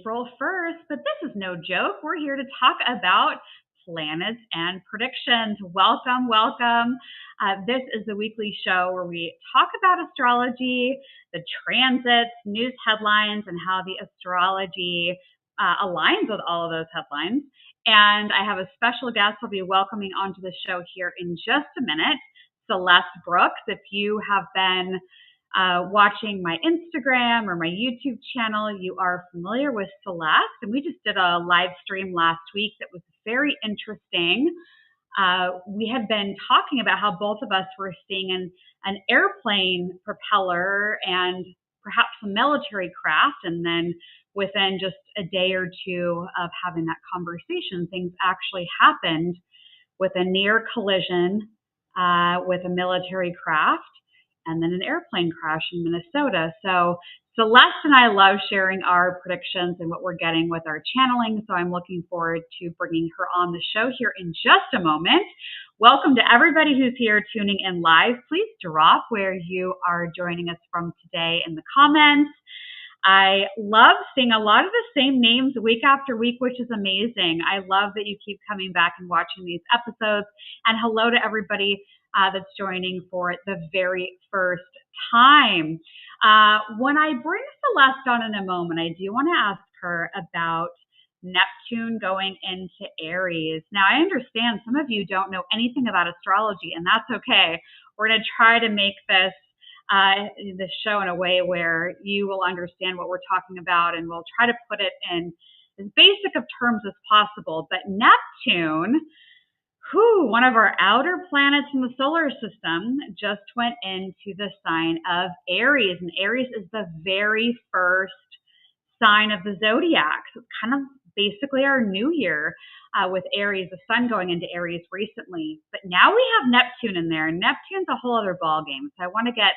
April 1st, but this is no joke. We're here to talk about planets and predictions. Welcome, welcome. This is the weekly show where we talk about astrology, the transits, news headlines, and how the astrology aligns with all of those headlines. And I have a special guest I'll be welcoming onto the show here in just a minute, Celeste Brooks. If you have been watching my Instagram or my YouTube channel, you are familiar with Celeste. And we just did a live stream last week that was very interesting. We had been talking about how both of us were seeing an airplane propeller and perhaps a military craft. And then within just a day or two of having that conversation, things actually happened with a near collision with a military craft and then an airplane crash in Minnesota. So Celeste and I love sharing our predictions and what we're getting with our channeling. So I'm looking forward to bringing her on the show here in just a moment. Welcome to everybody who's here tuning in live. Please drop where you are joining us from today in the comments. I love seeing a lot of the same names week after week, which is amazing. I love that you keep coming back and watching these episodes. And hello to everybody that's joining for the very first time. When I bring Celeste on in a moment, I do want to ask her about Neptune going into Aries. Now, I understand some of you don't know anything about astrology, and that's okay. We're going to try to make this show in a way where you will understand what we're talking about, and we'll try to put it in as basic of terms as possible. But Neptune, one of our outer planets in the solar system, just went into the sign of Aries. And Aries is the very first sign of the zodiac. So it's kind of basically our new year with Aries, the sun going into Aries recently. But now we have Neptune in there. Neptune's a whole other ballgame. So I want to get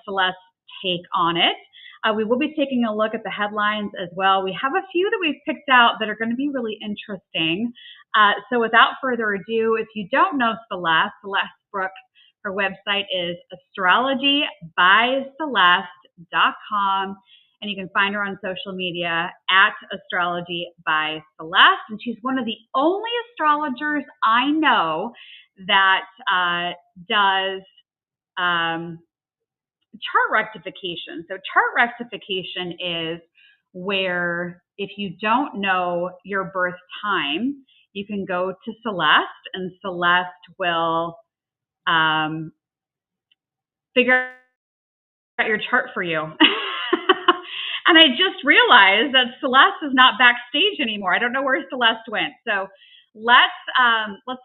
Celeste's take on it. We will be taking a look at the headlines as well. We have a few that we've picked out that are going to be really interesting. So without further ado, if you don't know Celeste Brooks, her website is astrologybyceleste.com. And you can find her on social media at astrologybyceleste. And she's one of the only astrologers I know that does chart rectification. So chart rectification is where if you don't know your birth time, you can go to Celeste, and Celeste will figure out your chart for you. And I just realized that Celeste is not backstage anymore. I don't know where Celeste went. So let's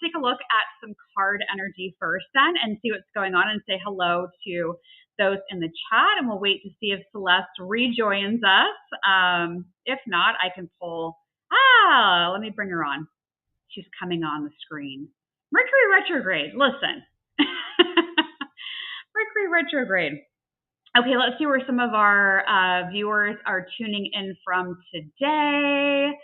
take a look at some card energy first then and see what's going on and say hello to those in the chat. And we'll wait to see if Celeste rejoins us. If not, I can pull. Let me bring her on. She's coming on the screen. Mercury retrograde. Listen. Mercury retrograde. Okay, let's see where some of our viewers are tuning in from today.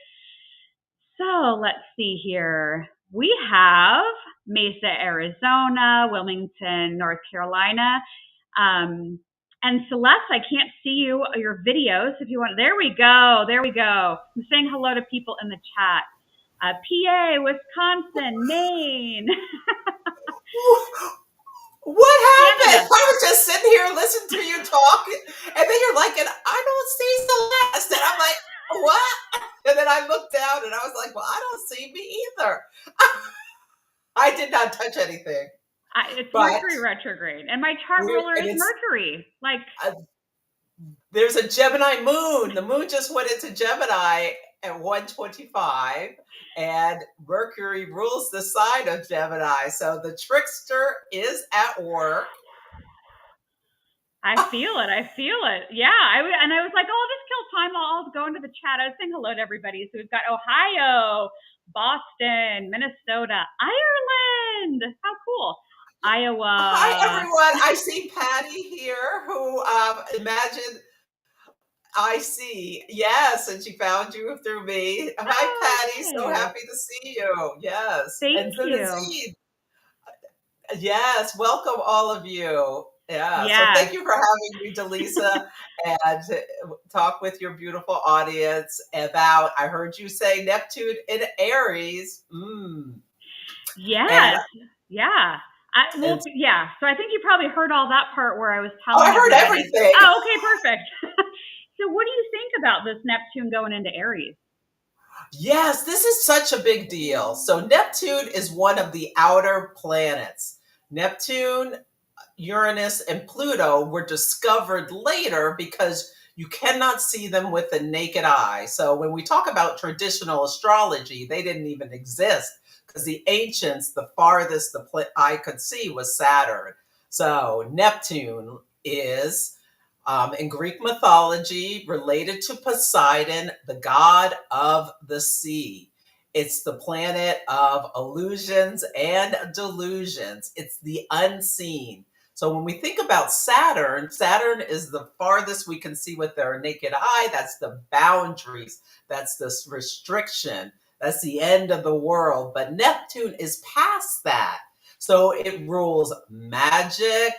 So let's see here. We have Mesa, Arizona, Wilmington, North Carolina. And Celeste, I can't see your videos. If you want, there we go. I'm saying hello to people in the chat. PA, Wisconsin, Maine. What happened? Canada. I was just sitting here listening to you talk, and then you're like, and I don't see Celeste. And I'm like, what? And then I looked down, and I was like, well, I don't see me either. I did not touch anything. It's Mercury retrograde, and my chart ruler is Mercury. There's a Gemini moon. The moon just went into Gemini at 1:25, and Mercury rules the sign of Gemini. So the trickster is at work. I feel it. Yeah. I was like, I'll just kill time. I'll go into the chat. I was saying hello to everybody. So we've got Ohio, Boston, Minnesota, Ireland. How cool. Iowa. Hi, everyone. I see Patty here who imagine I see. Yes, and she found you through me. Hi, Patty. So happy to see you. Yes. Thank you. Yes, welcome all of you. Yeah. So Yes. thank you for having me, Dallisa, and to talk with your beautiful audience about, I heard you say Neptune in Aries. And, Yes. Yeah. and Yeah. So I think you probably heard all that part where I was oh, I telling heard everybody. everything. Oh, okay, perfect. So what do you think about this Neptune going into Aries? Yes, this is such a big deal. So Neptune is one of the outer planets. Neptune, Uranus, and Pluto were discovered later because you cannot see them with the naked eye. So when we talk about traditional astrology, they didn't even exist because the ancients, the farthest the eye could see was Saturn. So Neptune is, in Greek mythology, related to Poseidon, the god of the sea. It's the planet of illusions and delusions. It's the unseen. So when we think about Saturn, Saturn is the farthest we can see with our naked eye. That's the boundaries. That's this restriction. That's the end of the world. But Neptune is past that. So it rules magic.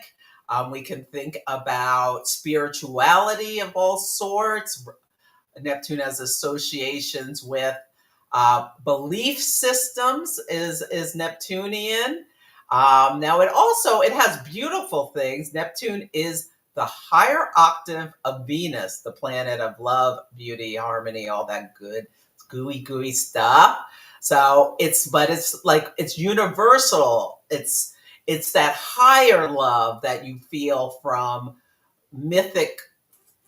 We can think about spirituality of all sorts. Neptune has associations with belief systems is Neptunian. Now it has beautiful things. Neptune is the higher octave of Venus, the planet of love, beauty, harmony, all that good gooey stuff. So it's universal. It's that higher love that you feel from mythic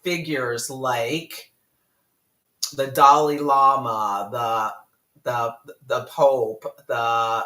figures like the Dalai Lama, the Pope, the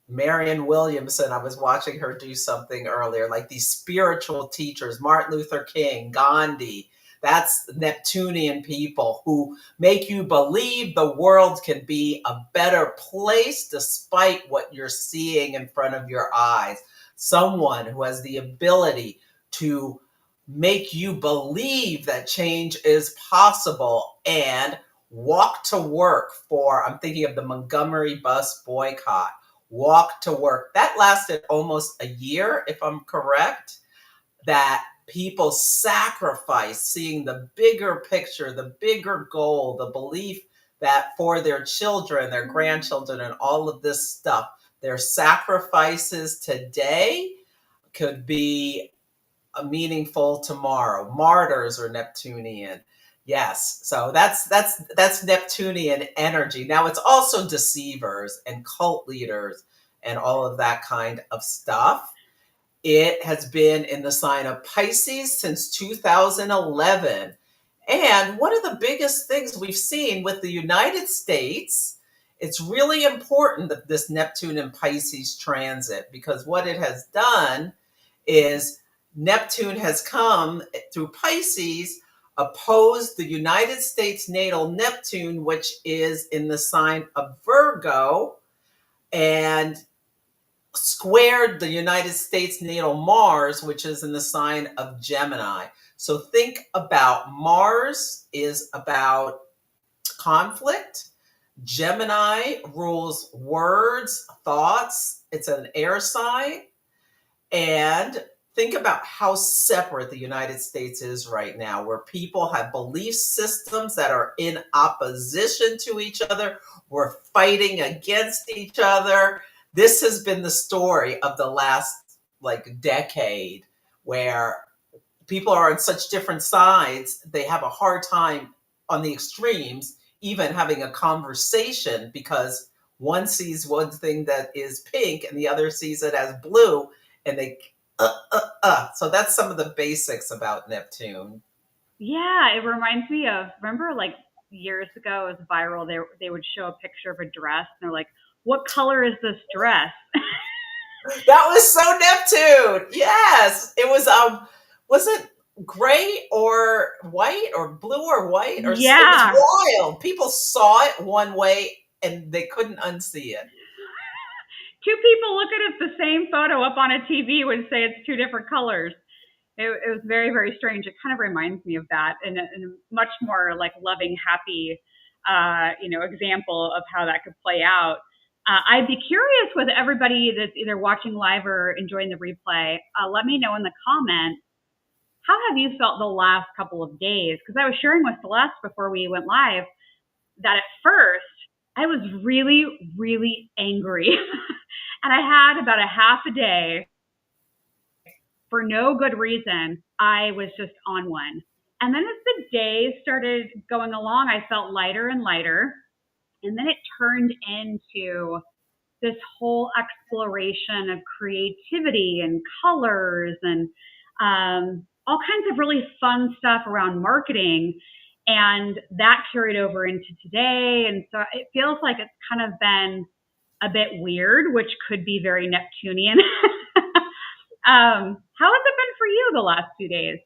Marianne Williamson. I was watching her do something earlier, like these spiritual teachers, Martin Luther King, Gandhi. That's Neptunian people who make you believe the world can be a better place despite what you're seeing in front of your eyes. Someone who has the ability to make you believe that change is possible and walk to work for, I'm thinking of the Montgomery bus boycott, walk to work. That lasted almost a year, if I'm correct, that people sacrifice seeing the bigger picture, the bigger goal, the belief that for their children, their grandchildren, and all of this stuff, their sacrifices today could be meaningful tomorrow. Martyrs are Neptunian. Yes. So that's Neptunian energy. Now it's also deceivers and cult leaders and all of that kind of stuff. It has been in the sign of Pisces since 2011. And one of the biggest things we've seen with the United States, it's really important that this Neptune and Pisces transit, because what it has done is Neptune has come through Pisces, opposed the United States natal Neptune, which is in the sign of Virgo, and squared the United States natal Mars, which is in the sign of Gemini. So think about Mars is about conflict. Gemini rules words, thoughts. It's an air sign. And think about how separate the United States is right now, where people have belief systems that are in opposition to each other. We're fighting against each other. This has been the story of the last decade, where people are on such different sides. They have a hard time on the extremes, even having a conversation, because one sees one thing that is pink and the other sees it as blue, and they so that's some of the basics about Neptune. Yeah, it reminds me of, remember like years ago it was viral, they would show a picture of a dress and they're like, what color is this dress? That was so Neptune. Yes. It was it gray or white or blue or white, or it Yeah. was wild. People saw it one way and they couldn't unsee it. Two people looking at the same photo up on a TV would say it's two different colors. It was very, very strange. It kind of reminds me of that in a much more like loving, happy, example of how that could play out. I'd be curious with everybody that's either watching live or enjoying the replay. Let me know in the comments, how have you felt the last couple of days? Because I was sharing with Celeste before we went live that at first I was really, really angry. And I had about a half a day for no good reason. I was just on one. And then as the days started going along, I felt lighter and lighter. And then it turned into this whole exploration of creativity and colors and all kinds of really fun stuff around marketing. And that carried over into today. And so it feels like it's kind of been a bit weird, which could be very Neptunian. How has it been for you the last 2 days?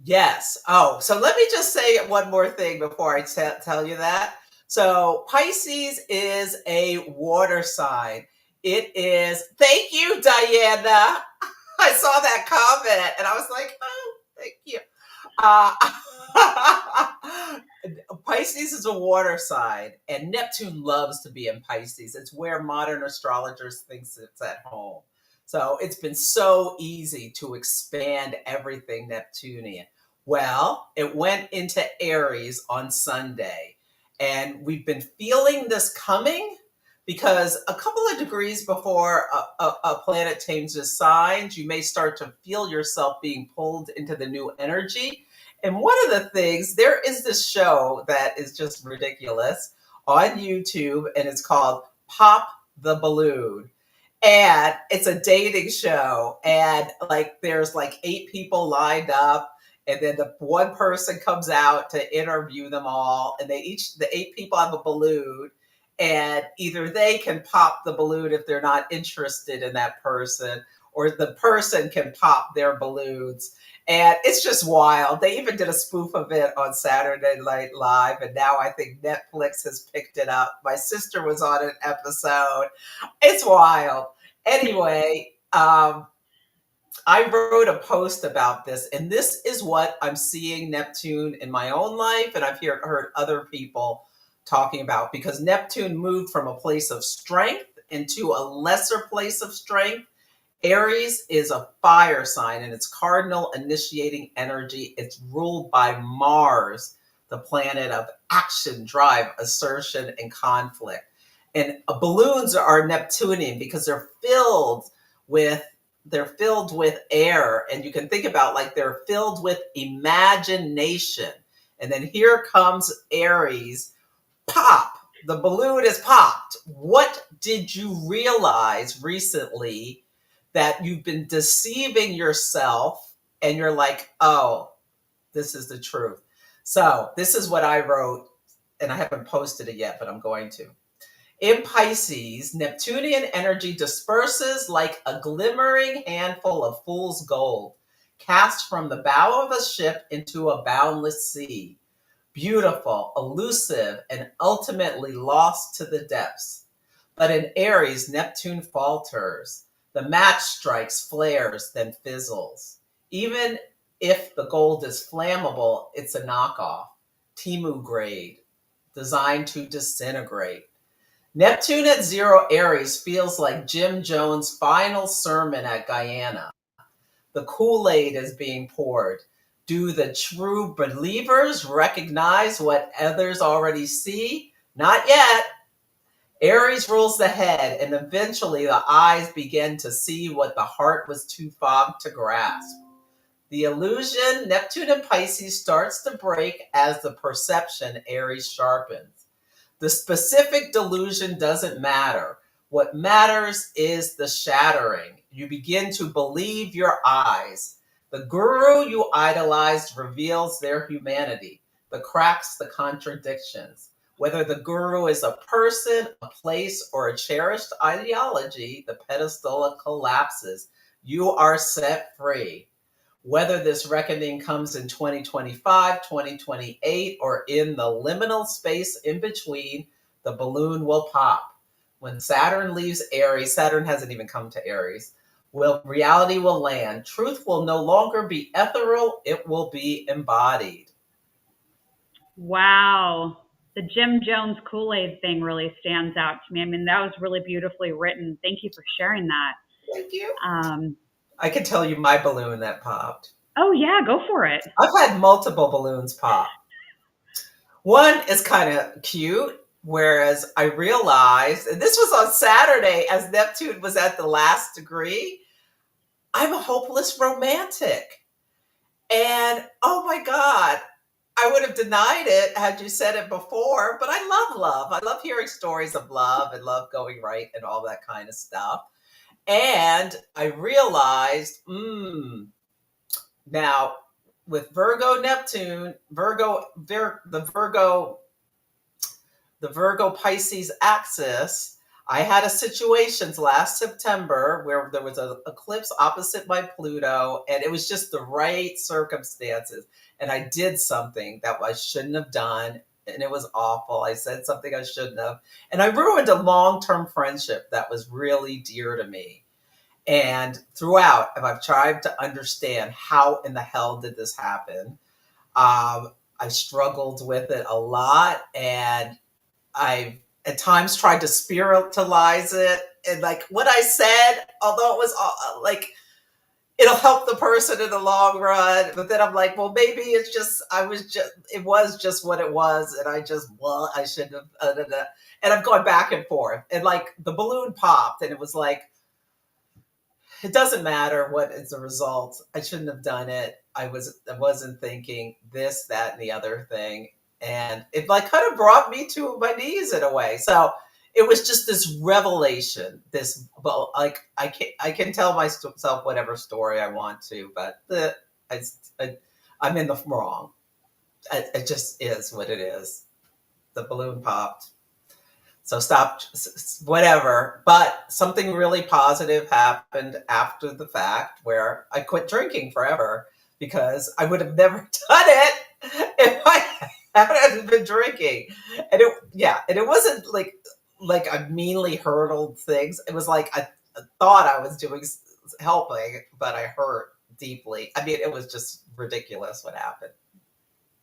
Yes. Oh, so let me just say one more thing before I tell you that. So Pisces is a water sign. It is, thank you, Diana. I saw that comment and I was like, oh, thank you. Pisces is a water sign, and Neptune loves to be in Pisces. It's where modern astrologers think it's at home. So it's been so easy to expand everything Neptunian. Well, it went into Aries on Sunday, and we've been feeling this coming because a couple of degrees before a planet changes signs, you may start to feel yourself being pulled into the new energy. And one of the things, there is this show that is just ridiculous on YouTube, and it's called Pop the Balloon. And it's a dating show, and like there's like 8 people lined up, and then the one person comes out to interview them all, and the 8 people have a balloon, and either they can pop the balloon if they're not interested in that person, or the person can pop their balloons. And it's just wild. They even did a spoof of it on Saturday Night Live, and now I think Netflix has picked it up. My sister was on an episode. It's wild. Anyway, I wrote a post about this, and this is what I'm seeing Neptune in my own life, and I've heard other people talking about, because Neptune moved from a place of strength into a lesser place of strength. Aries is a fire sign, and it's cardinal initiating energy. It's ruled by Mars, the planet of action, drive, assertion, and conflict. And balloons are Neptunian because they're filled with air, and you can think about like they're filled with imagination. And then here comes Aries. Pop! The balloon is popped. What did you realize recently that you've been deceiving yourself and you're like, oh, this is the truth? So this is what I wrote, and I haven't posted it yet, but I'm going to. In Pisces, Neptunian energy disperses like a glimmering handful of fool's gold, cast from the bow of a ship into a boundless sea. Beautiful, elusive, and ultimately lost to the depths. But in Aries, Neptune falters. The match strikes, flares, then fizzles. Even if the gold is flammable, it's a knockoff, Temu grade, designed to disintegrate. Neptune at 0 Aries feels like Jim Jones' final sermon at Guyana. The Kool-Aid is being poured. Do the true believers recognize what others already see? Not yet. Aries rules the head, and eventually the eyes begin to see what the heart was too fogged to grasp. The illusion, Neptune in Pisces, starts to break as the perception, Aries, sharpens. The specific delusion doesn't matter. What matters is the shattering. You begin to believe your eyes. The guru you idolized reveals their humanity, the cracks, the contradictions. Whether the guru is a person, a place, or a cherished ideology, the pedestal collapses. You are set free. Whether this reckoning comes in 2025, 2028, or in the liminal space in between, the balloon will pop. When Saturn leaves Aries, Saturn hasn't even come to Aries, reality will land. Truth will no longer be ethereal, it will be embodied. Wow. the Jim Jones Kool-Aid thing really stands out to me. I mean, that was really beautifully written. Thank you for sharing that. Thank you. I can tell you my balloon that popped. Oh yeah, go for it. I've had multiple balloons pop. One is kind of cute, whereas I realized, and this was on Saturday as Neptune was at the last degree, I'm a hopeless romantic. And oh my God, I would have denied it had you said it before, but I love love. I love hearing stories of love and love going right and all that kind of stuff. And I realized, now with Virgo Neptune, the Virgo Pisces axis, I had a situation last September where there was an eclipse opposite my Pluto, and it was just the right circumstances. And I did something that I shouldn't have done, and it was awful. I said something I shouldn't have. And I ruined a long-term friendship that was really dear to me. And throughout, I've tried to understand how in the hell did this happen. I struggled with it a lot, and I've at times tried to spiritualize it. And like what I said, although it was like, it'll help the person in the long run. But then I'm like, well, maybe it's just, it was just what it was. And I shouldn't have, and I'm going back and forth. And like the balloon popped and it was like, it doesn't matter what is the result. I shouldn't have done it. I wasn't thinking this, that, and the other thing. And it like kind of brought me to my knees in a way. So it was just this revelation, like I can tell myself whatever story I want to, but I'm in the wrong. It just is what it is. The balloon popped. So stop, whatever. But something really positive happened after the fact where I quit drinking forever because I would have never done it if I hadn't been drinking. And it wasn't like I meanly hurdled things. It was like I thought I was doing helping, but I hurt deeply. I mean, it was just ridiculous what happened.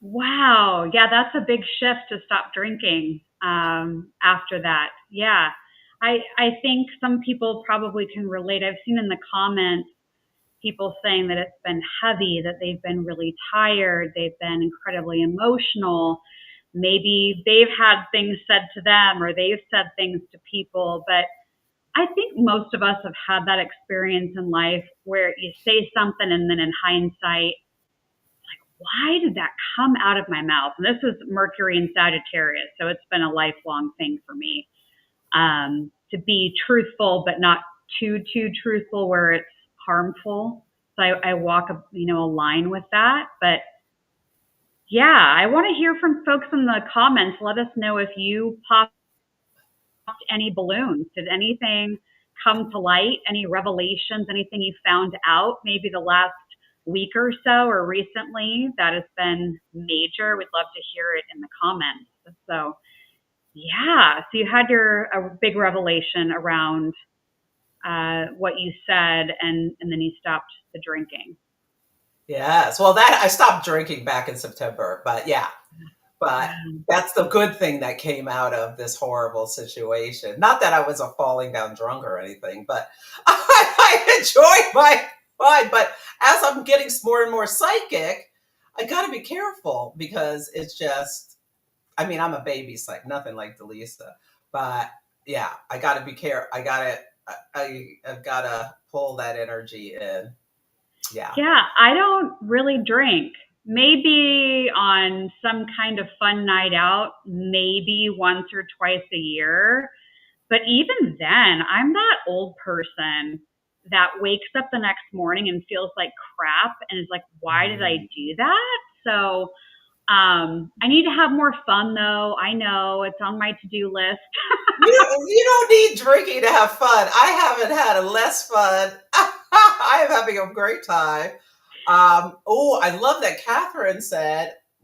Wow. Yeah, that's a big shift to stop drinking after that. Yeah. I think some people probably can relate. I've seen in the comments people saying that it's been heavy, that they've been really tired, they've been incredibly emotional. Maybe they've had things said to them or they've said things to people, but I think most of us have had that experience in life where you say something and then in hindsight, why did that come out of my mouth? And this is Mercury in Sagittarius, so it's been a lifelong thing for me to be truthful, but not too truthful where it's harmful. So I walk a line with that. But yeah, I want to hear from folks in the comments. Let us know if you popped any balloons. Did anything come to light? Any revelations? Anything you found out? Maybe the last week or so or recently that has been major. We'd love to hear it in the comments. So yeah, so you had a big revelation around what you said and then you stopped the drinking. Yes. Well, that I stopped drinking back in September, but yeah. But that's the good thing that came out of this horrible situation. Not that I was a falling down drunk or anything, but I enjoyed my fine. But as I'm getting more and more psychic, I got to be careful because it's just, I mean, I'm a baby psychic, nothing like Dallisa, but yeah, I got to be careful. I've got to pull that energy in. Yeah. Yeah. I don't really drink. Maybe on some kind of fun night out, maybe once or twice a year. But even then, I'm that old person that wakes up the next morning and feels like crap and is like, why did I do that? So I need to have more fun, though. I know it's on my to-do list. You don't need drinking to have fun. I haven't had a less fun. I am having a great time. I love that Catherine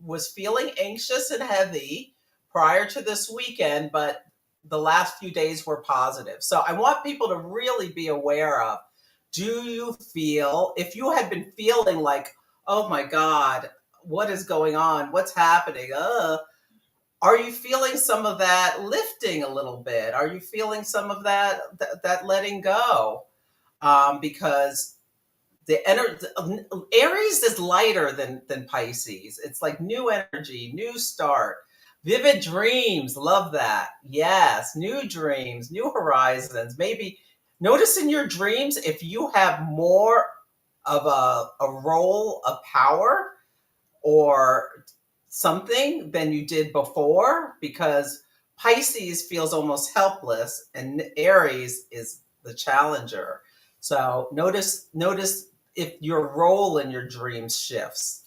was feeling anxious and heavy prior to this weekend, but the last few days were positive. So I want people to really be aware of, do you feel, if you had been feeling like, oh my God, what is going on? What's happening? Are you feeling some of that lifting a little bit? Are you feeling some of that letting go? Because Aries is lighter than Pisces. It's like new energy, new start, vivid dreams. Love that. Yes, new dreams, new horizons. Maybe notice in your dreams if you have more of a role of power or something than you did before, because Pisces feels almost helpless and Aries is the challenger. So notice if your role in your dreams shifts,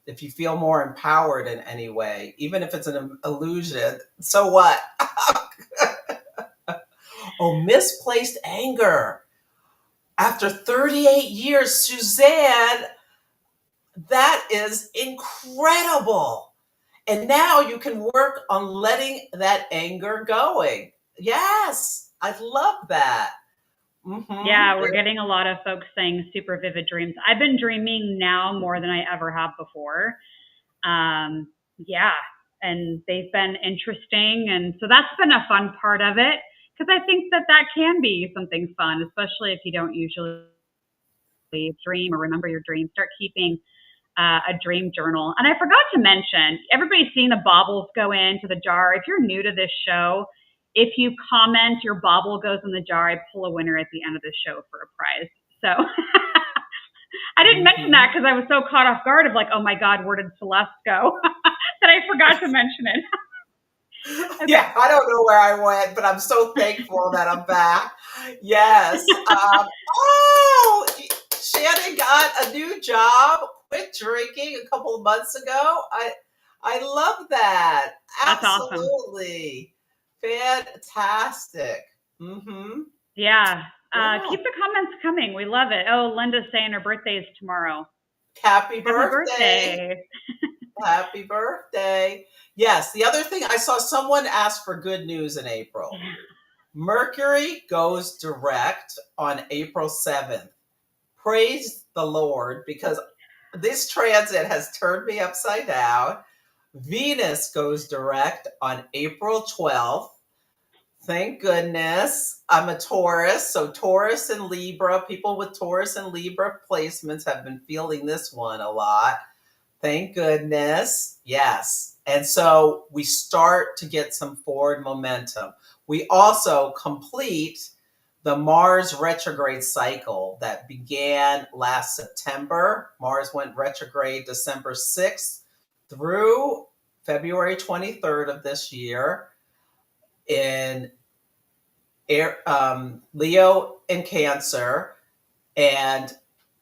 if you feel more empowered in any way, even if it's an illusion. So what? Oh, misplaced anger. After 38 years, Suzanne, that is incredible. And now you can work on letting that anger going. Yes, I love that. Mm-hmm. Yeah, we're getting a lot of folks saying super vivid dreams. I've been dreaming now more than I ever have before. Yeah, and they've been interesting. And so that's been a fun part of it, because I think that can be something fun, especially if you don't usually dream or remember your dreams. Start keeping a dream journal. And I forgot to mention, everybody's seen the baubles go into the jar. If you're new to this show, if you comment, your bauble goes in the jar. I pull a winner at the end of the show for a prize. So I didn't mention that because I was so caught off guard of like, oh my God, where did Celeste go? that I forgot to mention it. Okay. Yeah, I don't know where I went, but I'm so thankful that I'm back. Yes. Oh, Shannon got a new job, quit drinking a couple of months ago. I love that. That's absolutely awesome. Fantastic. Mm-hmm. Yeah. Keep the comments coming. We love it. Oh, Linda's saying her birthday is tomorrow. Happy birthday. Happy birthday. Yes, the other thing, I saw someone ask for good news in April. Mercury goes direct on April 7th. Praise the Lord, because this transit has turned me upside down. Venus goes direct on April 12th. Thank goodness. I'm a Taurus, so Taurus and Libra, people with Taurus and Libra placements have been feeling this one a lot. Thank goodness. Yes. And so we start to get some forward momentum. We also complete the Mars retrograde cycle that began last September. Mars went retrograde December 6th through February 23rd of this year in Leo and Cancer. And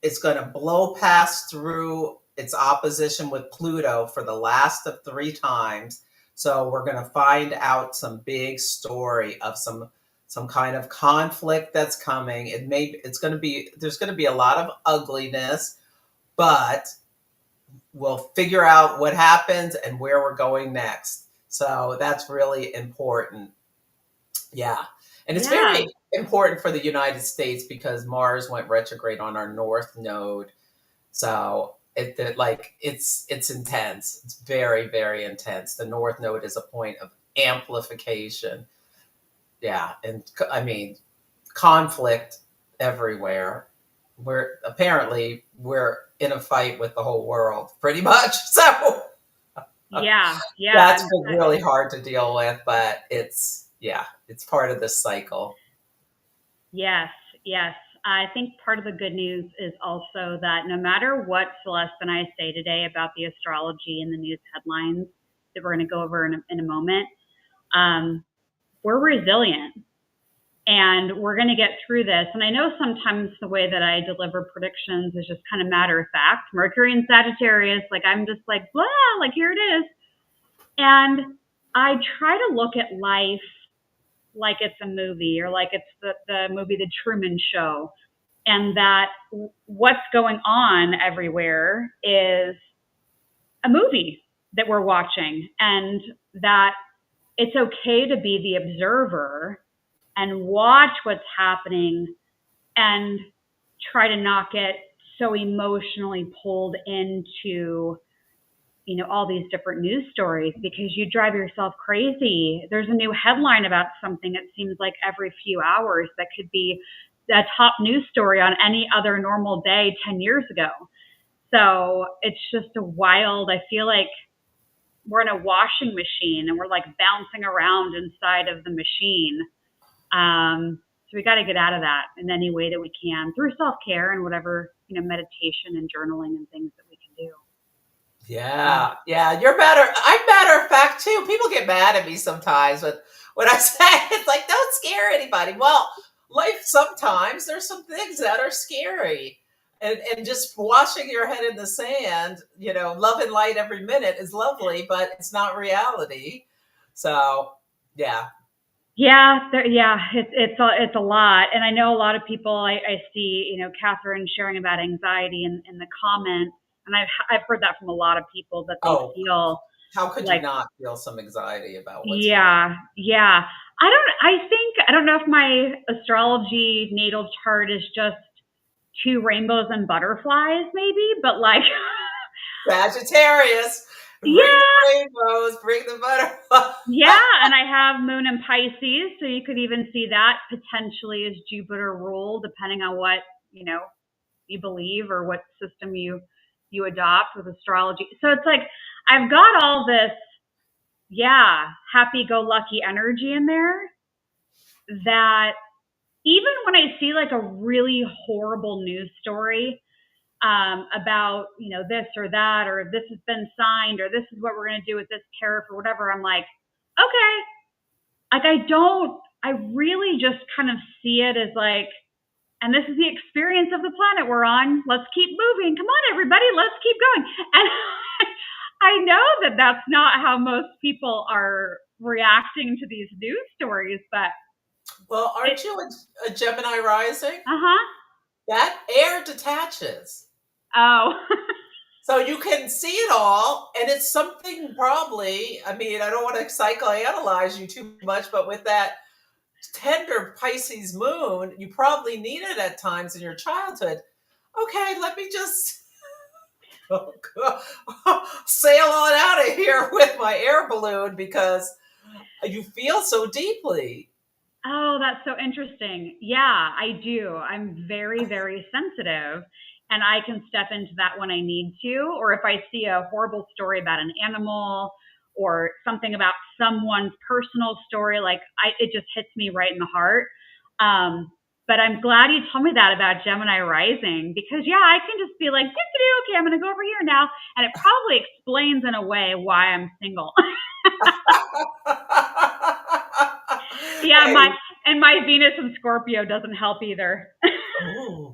it's going to blow past through its opposition with Pluto for the last of 3 times. So we're going to find out some big story of some kind of conflict that's coming. There's going to be a lot of ugliness, but we'll figure out what happens and where we're going next. So that's really important. Yeah. And it's very important for the United States because Mars went retrograde on our north node. So it's intense. It's very, very intense. The north node is a point of amplification. Yeah. And I mean, conflict everywhere. We're in a fight with the whole world pretty much. So yeah. That's been really hard to deal with, but it's part of this cycle. Yes. I think part of the good news is also that no matter what Celeste and I say today about the astrology and the news headlines that we're going to go over in a moment, we're resilient and we're going to get through this. And I know sometimes the way that I deliver predictions is just kind of matter of fact. Mercury and Sagittarius, like I'm just like, blah, like here it is. And I try to look at life like it's a movie or like it's the movie The Truman Show, and that what's going on everywhere is a movie that we're watching, and that it's okay to be the observer and watch what's happening and try to not get so emotionally pulled into all these different news stories, because you drive yourself crazy. There's a new headline about something, it seems like every few hours, that could be a top news story on any other normal day 10 years ago. So it's just a wild, I feel like we're in a washing machine and we're like bouncing around inside of the machine. So we got to get out of that in any way that we can, through self-care and whatever, meditation and journaling and things that we can do. Yeah. You're better. I'm matter of fact too. People get mad at me sometimes when I say it's like, don't scare anybody. Well, life, sometimes there's some things that are scary. And just washing your head in the sand, love and light every minute is lovely, but it's not reality. So, yeah. Yeah, it's a lot, and I know a lot of people. I see, Catherine sharing about anxiety in the comments, and I've heard that from a lot of people, that they feel. How could you not feel some anxiety about what's going on? Yeah. I don't know if my astrology natal chart is just 2 rainbows and butterflies, maybe, but like Sagittarius. Bring the rainbows, bring the butterflies. Yeah, and I have moon in Pisces, so you could even see that potentially as Jupiter rule, depending on what, you believe or what system you adopt with astrology. So it's like, I've got all this, happy-go-lucky energy in there, that even when I see like a really horrible news story, about, this or that, or this has been signed, or this is what we're going to do with this tariff or whatever, I'm like, okay. Like, I really just kind of see it as like, and this is the experience of the planet we're on. Let's keep moving. Come on, everybody. Let's keep going. And I know that that's not how most people are reacting to these news stories, but. Well, aren't you a Gemini rising? Uh-huh. That air detaches. Oh. So you can see it all, and it's something probably, I don't want to psychoanalyze you too much, but with that tender Pisces moon, you probably need it at times in your childhood. Okay, let me just sail on out of here with my air balloon, because you feel so deeply. Oh, that's so interesting. Yeah, I do. I'm very, very sensitive, and I can step into that when I need to, or if I see a horrible story about an animal or something about someone's personal story, it just hits me right in the heart. But I'm glad you told me that about Gemini rising, because I can just be like, okay, I'm going to go over here now. And it probably explains in a way why I'm single. My Venus in Scorpio doesn't help either. Ooh,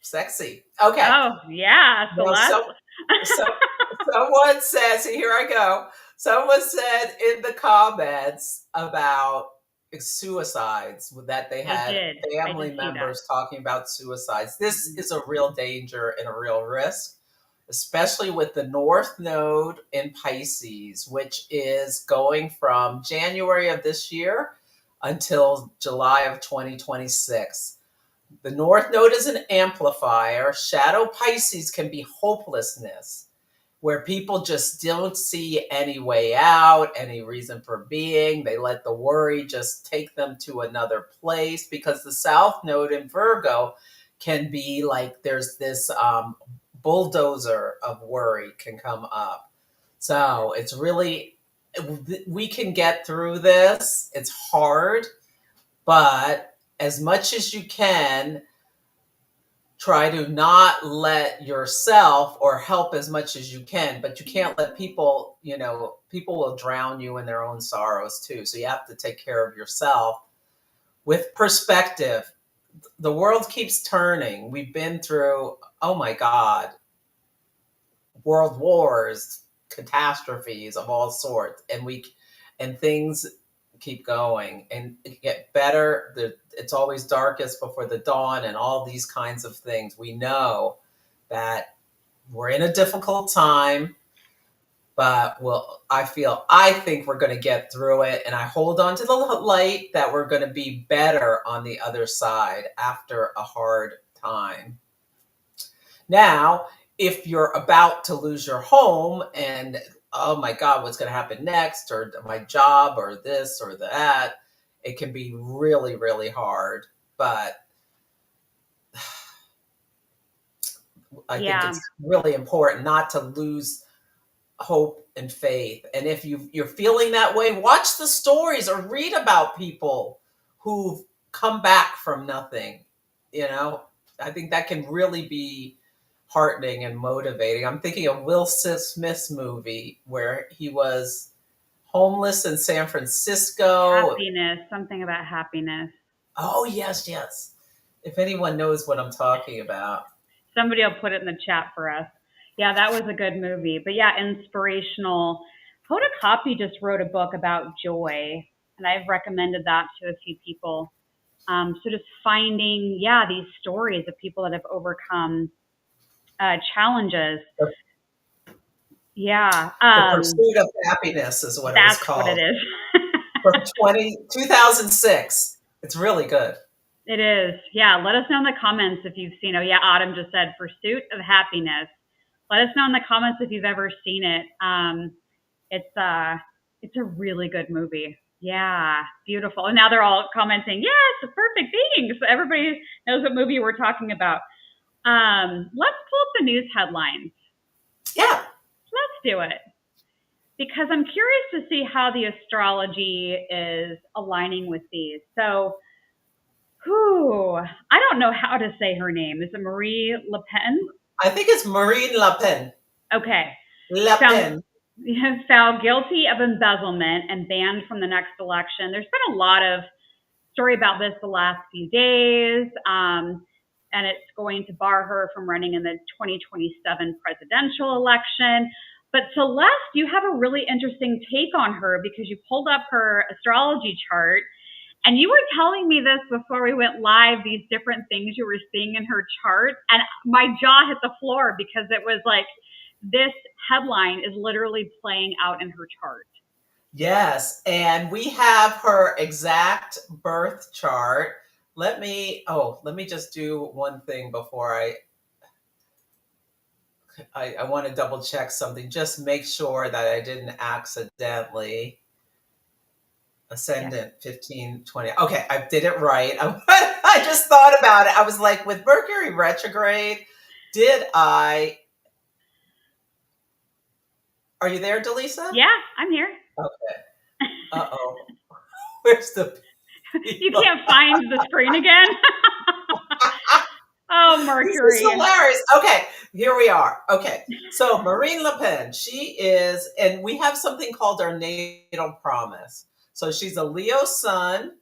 sexy. Okay. Oh, yeah. Celeste. So someone says, here I go. Someone said in the comments about suicides, that they had family members talking about suicides. This is a real danger and a real risk, especially with the North Node in Pisces, which is going from January of this year until July of 2026. The North Node is an amplifier. Shadow Pisces can be hopelessness, where people just don't see any way out, any reason for being. They let the worry just take them to another place, because the South Node in Virgo can be like, there's this bulldozer of worry can come up. So it's really, we can get through this. It's hard, but as much as you can, try to not let yourself, or help as much as you can, but you can't let people, people will drown you in their own sorrows too. So you have to take care of yourself with perspective. The world keeps turning. We've been through, oh my God, world wars, catastrophes of all sorts, and things keep going and get better. It's always darkest before the dawn, and all these kinds of things. We know that we're in a difficult time, but I think we're going to get through it, and I hold on to the light that we're going to be better on the other side after a hard time. Now, if you're about to lose your home and, oh my God, what's going to happen next, or my job, or this or that, it can be really, really hard. But I think it's really important not to lose hope and faith. And if you're feeling that way, watch the stories or read about people who've come back from nothing. I think that can really be heartening and motivating. I'm thinking of Will Smith's movie where he was homeless in San Francisco. Happiness, something about happiness. Oh, yes. If anyone knows what I'm talking about. Somebody will put it in the chat for us. Yeah, that was a good movie. But yeah, inspirational. Hoda Kotb just wrote a book about joy, and I've recommended that to a few people. So just finding, these stories of people that have overcome challenges. Yeah. The Pursuit of Happiness is what it was called. That's what it is. From 2006. It's really good. It is. Yeah. Let us know in the comments if you've seen it. Yeah. Autumn just said Pursuit of Happiness. Let us know in the comments if you've ever seen it. It's a really good movie. Yeah. Beautiful. And now they're all commenting, yes, perfect. Thanks. So everybody knows what movie we're talking about. Let's pull up the news headlines. Yeah. Let's do it. Because I'm curious to see how the astrology is aligning with these. So, I don't know how to say her name. Is it Marie Le Pen? I think it's Marine Le Pen. Okay. Le Pen. Found guilty of embezzlement and banned from the next election. There's been a lot of story about this the last few days, and it's going to bar her from running in the 2027 presidential election. But Celeste, you have a really interesting take on her because you pulled up her astrology chart. And you were telling me this before we went live, these different things you were seeing in her chart. And my jaw hit the floor because it was like, this headline is literally playing out in her chart. Yes. And we have her exact birth chart. Let me just do one thing before I want to double check something. Just make sure that I didn't accidentally. Ascendant 1520. Okay, I did it right. I just thought about it. I was like, with Mercury retrograde, are you there, Dallisa? Yeah, I'm here. Okay. Uh-oh. Where's the people? You can't find the screen again? Oh, Mercury. This is hilarious. Okay, here we are. Okay, so Marine Le Pen, she is, and we have something called our natal promise. So she's a Leo sun,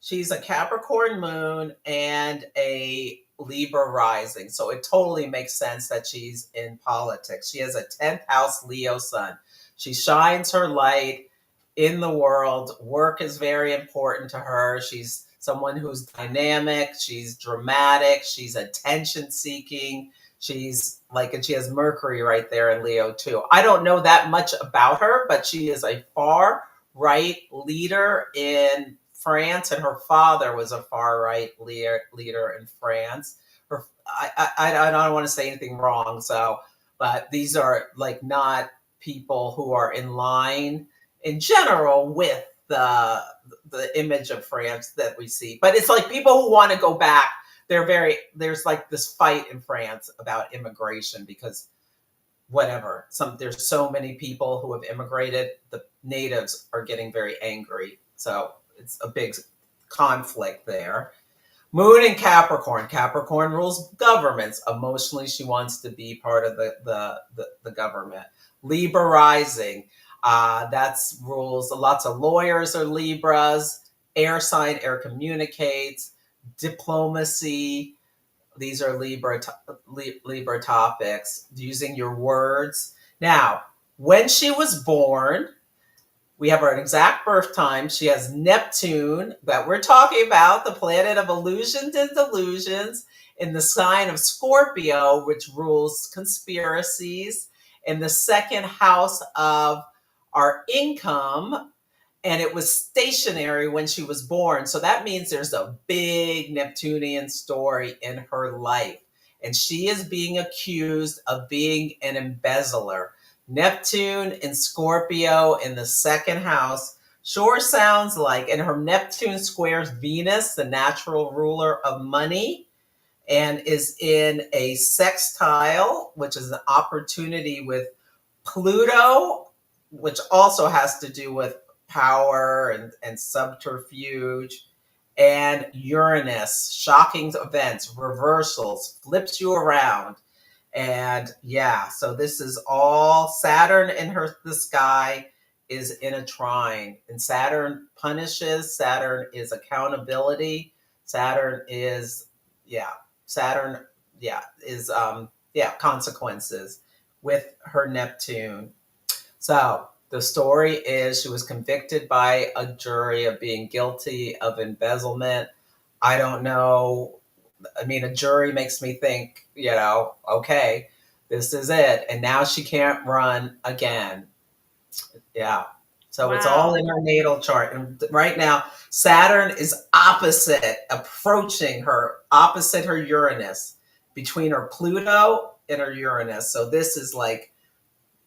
she's a Capricorn moon, and a Libra rising. So it totally makes sense that she's in politics. She has a 10th house Leo sun. She shines her light in the world. Work is very important to her. She's someone who's dynamic. She's dramatic. She's attention seeking. And she has Mercury right there in Leo too. I don't know that much about her, but she is a far right leader in France, and her father was a far right leader in France. I don't want to say anything wrong, but these are like not people who are in line in general with the image of France that we see. But it's like people who want to go back. There's like this fight in France about immigration because there's so many people who have immigrated. The natives are getting very angry. So it's a big conflict there. Moon in Capricorn. Capricorn rules governments. Emotionally, she wants to be part of the government. Libra rising. That's rules. Lots of lawyers are Libras. Air sign, air communicates. Diplomacy. These are Libra topics. Using your words. Now, when she was born, we have her exact birth time. She has Neptune, that we're talking about, the planet of illusions and delusions, in the sign of Scorpio, which rules conspiracies, in the second house of our income. And it was stationary when she was born. So that means there's a big Neptunian story in her life. and she is being accused of being an embezzler. Neptune in Scorpio in the second house sure sounds like, and her Neptune squares Venus, the natural ruler of money, and is in a sextile, which is an opportunity with Pluto, which also has to do with power and subterfuge, and Uranus, shocking events, reversals, flips you around. And yeah, so this is all Saturn in the sky is in a trine. And Saturn punishes, Saturn is accountability, Saturn is, Saturn, is, consequences with her Neptune. So the story is she was convicted by a jury of being guilty of embezzlement. I don't know. I mean, a jury makes me think, okay, this is it. And now she can't run again. Yeah. So It's all in her natal chart. And right now, Saturn is approaching her, opposite her Uranus, between her Pluto and her Uranus. So this is like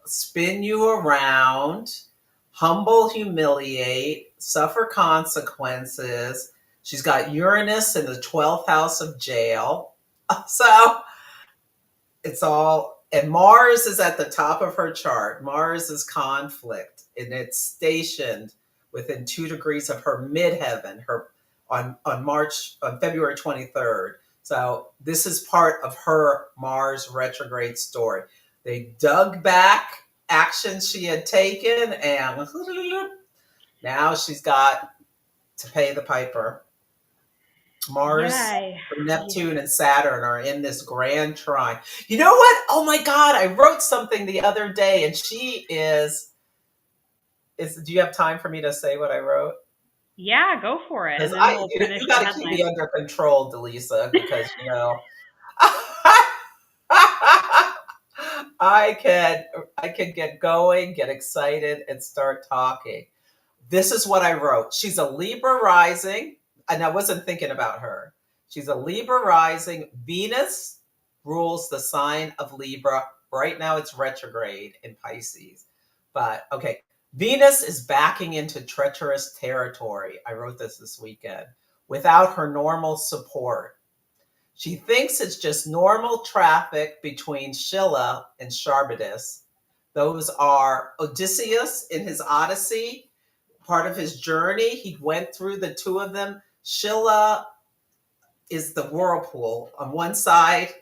spin you around, humble, humiliate, suffer consequences. She's got Uranus in the 12th house of jail. So it's all, and Mars is at the top of her chart. Mars is conflict, and it's stationed within 2 degrees of her midheaven, on February 23rd. So this is part of her Mars retrograde story. They dug back actions she had taken, and now she's got to pay the piper. Mars, Neptune, and Saturn are in this grand trine. You know what? Oh my God, I wrote something the other day, and she is. Do you have time for me to say what I wrote? Yeah, go for it. And then you got to keep me under control, Dallisa, because I can get going, get excited, and start talking. This is what I wrote. She's a Libra rising, and I wasn't thinking about her. She's a Libra rising. Venus rules the sign of Libra. Right now it's retrograde in Pisces. But okay, Venus is backing into treacherous territory. I wrote this weekend. Without her normal support. She thinks it's just normal traffic between Scylla and Charybdis. Those are Odysseus in his Odyssey. Part of his journey, he went through the two of them. Scylla is the whirlpool on one side,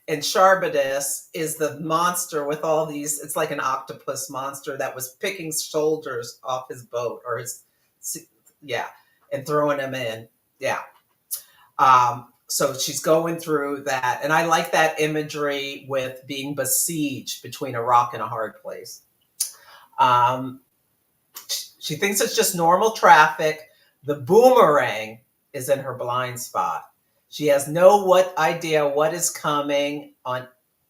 and Charybdis is the monster with all these, it's like an octopus monster that was picking soldiers off his boat, or and throwing them in. Yeah. So she's going through that. And I like that imagery with being besieged between a rock and a hard place. She thinks it's just normal traffic. The boomerang is in her blind spot. She has no idea what is coming on,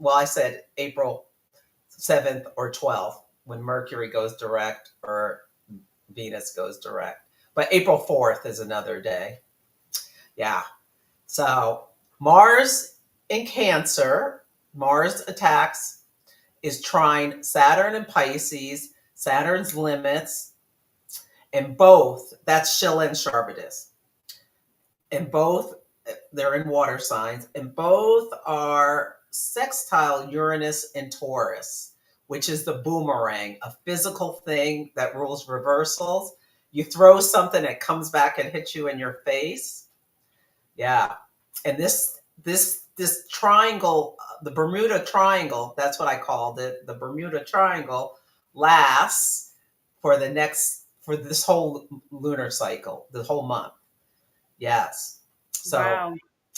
I said April 7th or 12th when Mercury goes direct or Venus goes direct. But April 4th is another day. Yeah. So Mars in Cancer, Mars attacks, is trine Saturn and Pisces, Saturn's limits, and both, that's Scylla and Charybdis. And both, they're in water signs, and both are sextile Uranus and Taurus, which is the boomerang, a physical thing that rules reversals. You throw something, it comes back and hits you in your face. Yeah. And this triangle, the Bermuda Triangle, that's what I called it. The Bermuda Triangle lasts for this whole lunar cycle, the whole month. Yes. So wow.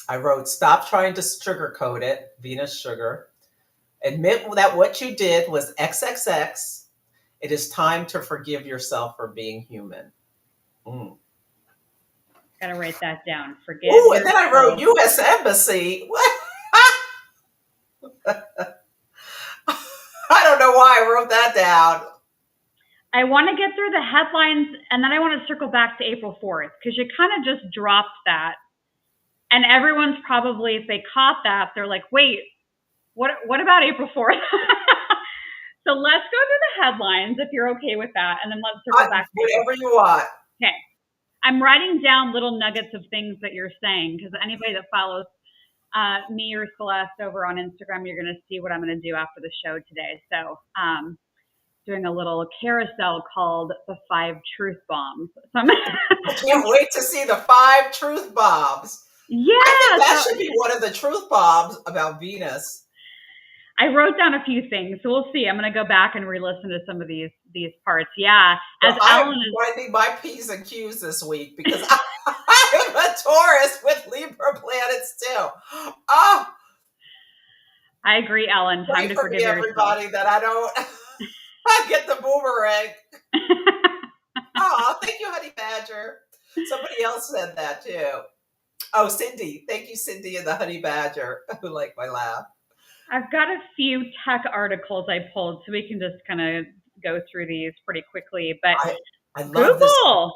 I wrote, stop trying to sugarcoat it, Venus sugar. Admit that what you did was XXX. It is time to forgive yourself for being human. Gotta write that down. Forgive. Ooh, and then I wrote U.S. Embassy. What? I don't know why I wrote that down. I want to get through the headlines, and then I want to circle back to April 4th, because you kind of just dropped that. And everyone's probably, if they caught that, they're like, wait, what about April 4th? So let's go to the headlines if you're okay with that. And then let's circle back. Whatever you want. Okay. I'm writing down little nuggets of things that you're saying, because anybody that follows me or Celeste over on Instagram, you're going to see what I'm going to do after the show today. So doing a little carousel called the 5 Truth Bombs. So I can't wait to see the 5 truth bombs. Yeah. I think that should be one of the truth bombs about Venus. I wrote down a few things, so we'll see. I'm going to go back and re-listen to some of these parts. Yeah. As I'm finding my P's and Q's this week because I'm a Taurus with Libra planets too. Oh, I agree, Ellen. Time to forgive everybody that I don't get the boomerang. Oh, thank you, Honey Badger. Somebody else said that too. Oh, Cindy. Thank you, Cindy and the Honey Badger, who like my laugh. I've got a few tech articles I pulled, so we can just kind of go through these pretty quickly. But I love Google.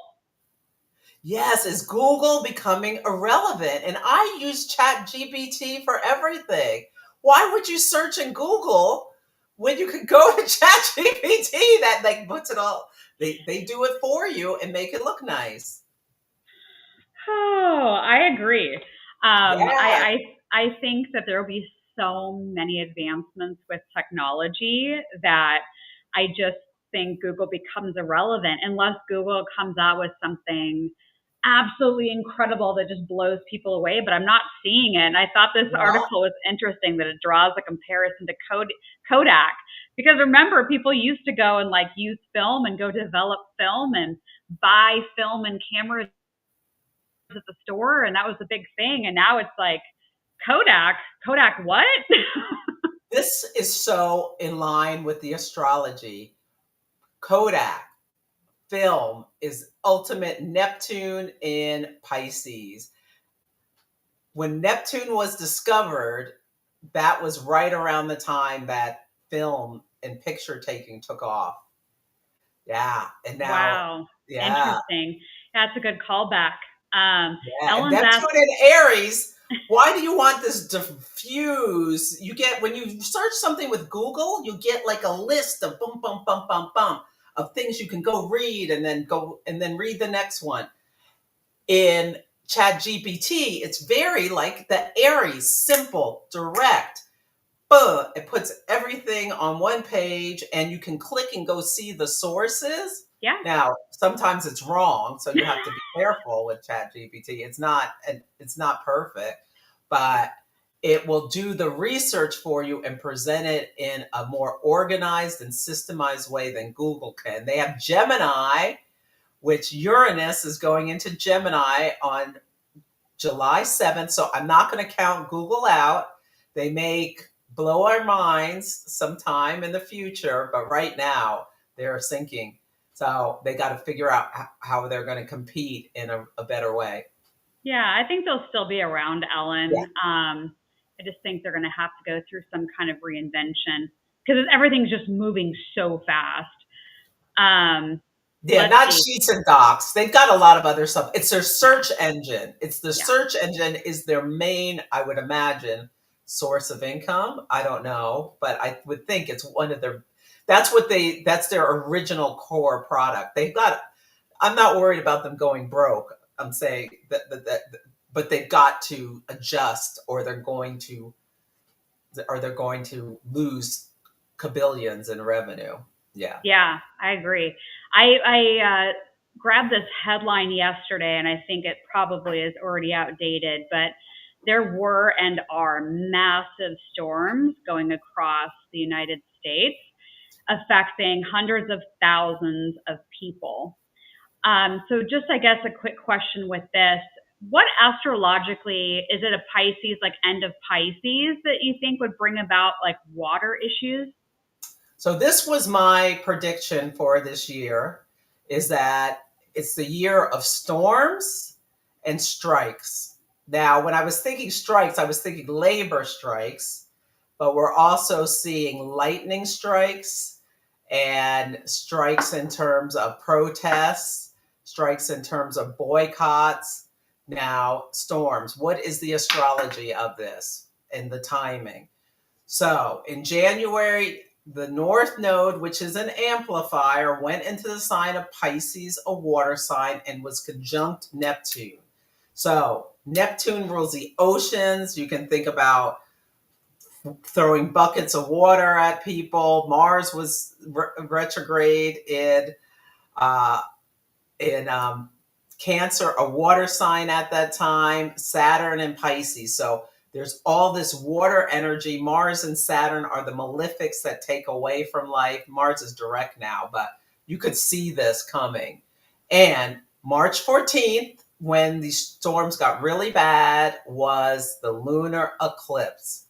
Yes, is Google becoming irrelevant? And I use ChatGPT for everything. Why would you search in Google when you could go to ChatGPT that like puts it all? They do it for you and make it look nice. Oh, I agree. I think that there will be so many advancements with technology that I just think Google becomes irrelevant unless Google comes out with something absolutely incredible that just blows people away, but I'm not seeing it. And I thought this article was interesting that it draws a comparison to Kodak. Because remember, people used to go and like use film and go develop film and buy film and cameras at the store, and that was a big thing. And now it's like, Kodak what? This is so in line with the astrology. Kodak film is ultimate Neptune in Pisces. When Neptune was discovered, that was right around the time that film and picture taking took off. Yeah. And now, wow. Yeah. Interesting. That's a good callback. Neptune in Aries. Why do you want this diffuse? You get, when you search something with Google, you get like a list of bum, bum, bum, bum, bum of things you can go read and then read the next one. In ChatGPT, it's very like the Aries, simple, direct. It puts everything on one page and you can click and go see the sources. Yeah. Now, sometimes it's wrong, so you have to be careful with ChatGPT. It's not perfect, but it will do the research for you and present it in a more organized and systemized way than Google can. They have Gemini, which Uranus is going into Gemini on July 7th. So I'm not going to count Google out. They may blow our minds sometime in the future, but right now they're sinking. So they got to figure out how they're going to compete in a better way. Yeah, I think they'll still be around, Ellen. Yeah. I just think they're going to have to go through some kind of reinvention because everything's just moving so fast. Not Sheets and Docs. They've got a lot of other stuff. It's their search engine. It's the search engine is their main, I would imagine, source of income. I don't know, but I would think it's one of their, that's their original core product. I'm not worried about them going broke. I'm saying that but they've got to adjust or they're going to lose kabillions in revenue. Yeah. Yeah, I agree. I grabbed this headline yesterday and I think it probably is already outdated, but there were and are massive storms going across the United States, affecting hundreds of thousands of people. So just, I guess, a quick question with this. What astrologically, is it a Pisces, like end of Pisces, that you think would bring about like water issues? So this was my prediction for this year, is that it's the year of storms and strikes. Now, when I was thinking strikes, I was thinking labor strikes, but we're also seeing lightning strikes and strikes in terms of protests, strikes in terms of boycotts. Now, storms. What is the astrology of this and the timing? So in January, the North Node, which is an amplifier, went into the sign of Pisces, a water sign, and was conjunct Neptune. So Neptune rules the oceans. You can think about throwing buckets of water at people. Mars was retrograde in Cancer, a water sign at that time, Saturn and Pisces. So there's all this water energy. Mars and Saturn are the malefics that take away from life. Mars is direct now, but you could see this coming. And March 14th, when the storms got really bad, was the lunar eclipse,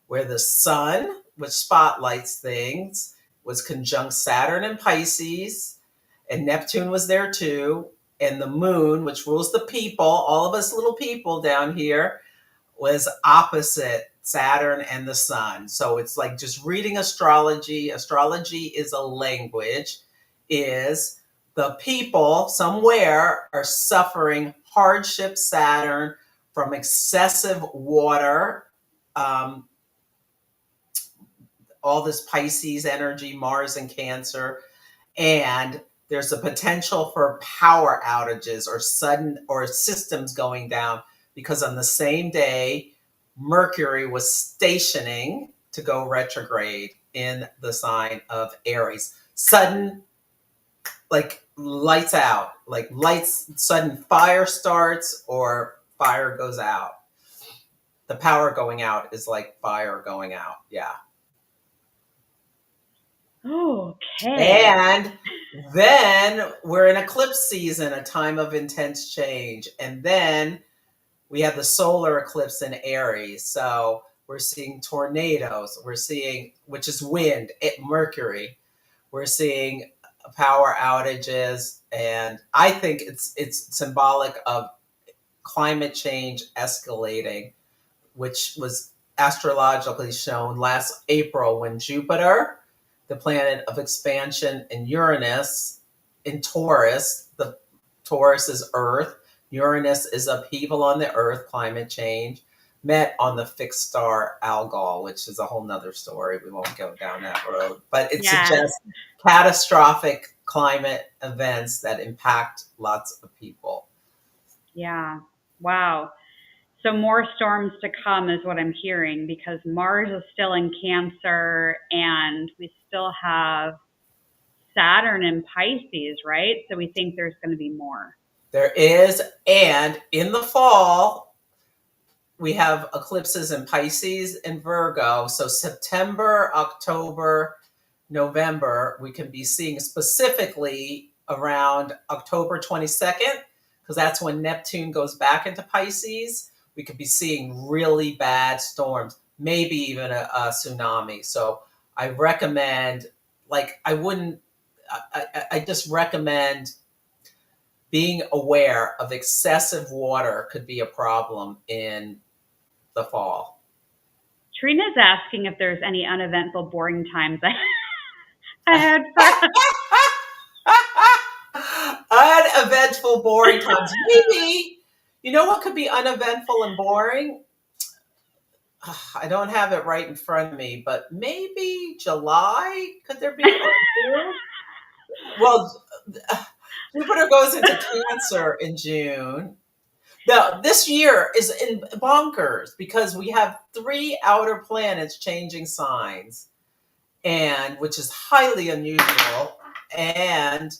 where the sun, which spotlights things, was conjunct Saturn and Pisces, and Neptune was there too. And the moon, which rules the people, all of us little people down here, was opposite Saturn and the sun. So it's like just reading astrology. Astrology is a language, is the people somewhere are suffering hardship, Saturn, from excessive water, all this Pisces energy, Mars and Cancer, and there's a potential for power outages or sudden or systems going down because on the same day, Mercury was stationing to go retrograde in the sign of Aries. Sudden, like lights out, like sudden fire starts or fire goes out. The power going out is like fire going out. Yeah. Okay. And then we're in eclipse season, a time of intense change. And then we have the solar eclipse in Aries. So we're seeing tornadoes. We're seeing, which is wind, Mercury. We're seeing power outages. And I think it's symbolic of climate change escalating, which was astrologically shown last April when Jupiter, the planet of expansion, and Uranus in Taurus. The Taurus is Earth. Uranus is upheaval on the Earth, climate change, met on the fixed star Algol, which is a whole nother story. We won't go down that road. But it suggests catastrophic climate events that impact lots of people. Yeah. Wow. So more storms to come is what I'm hearing, because Mars is still in Cancer and we still have Saturn in Pisces, right? So we think there's going to be more. There is. And in the fall, we have eclipses in Pisces and Virgo. So September, October, November, we can be seeing specifically around October 22nd, because that's when Neptune goes back into Pisces. We could be seeing really bad storms, maybe even a tsunami. So I recommend, I just recommend being aware of excessive water could be a problem in the fall. Trina's asking if there's any uneventful, boring times I had Uneventful, boring times. Maybe, you know what could be uneventful and boring? I don't have it right in front of me, but maybe July? Could there be? Well, Jupiter goes into Cancer in June. Now, this year is in bonkers because we have 3 outer planets changing signs, and which is highly unusual. And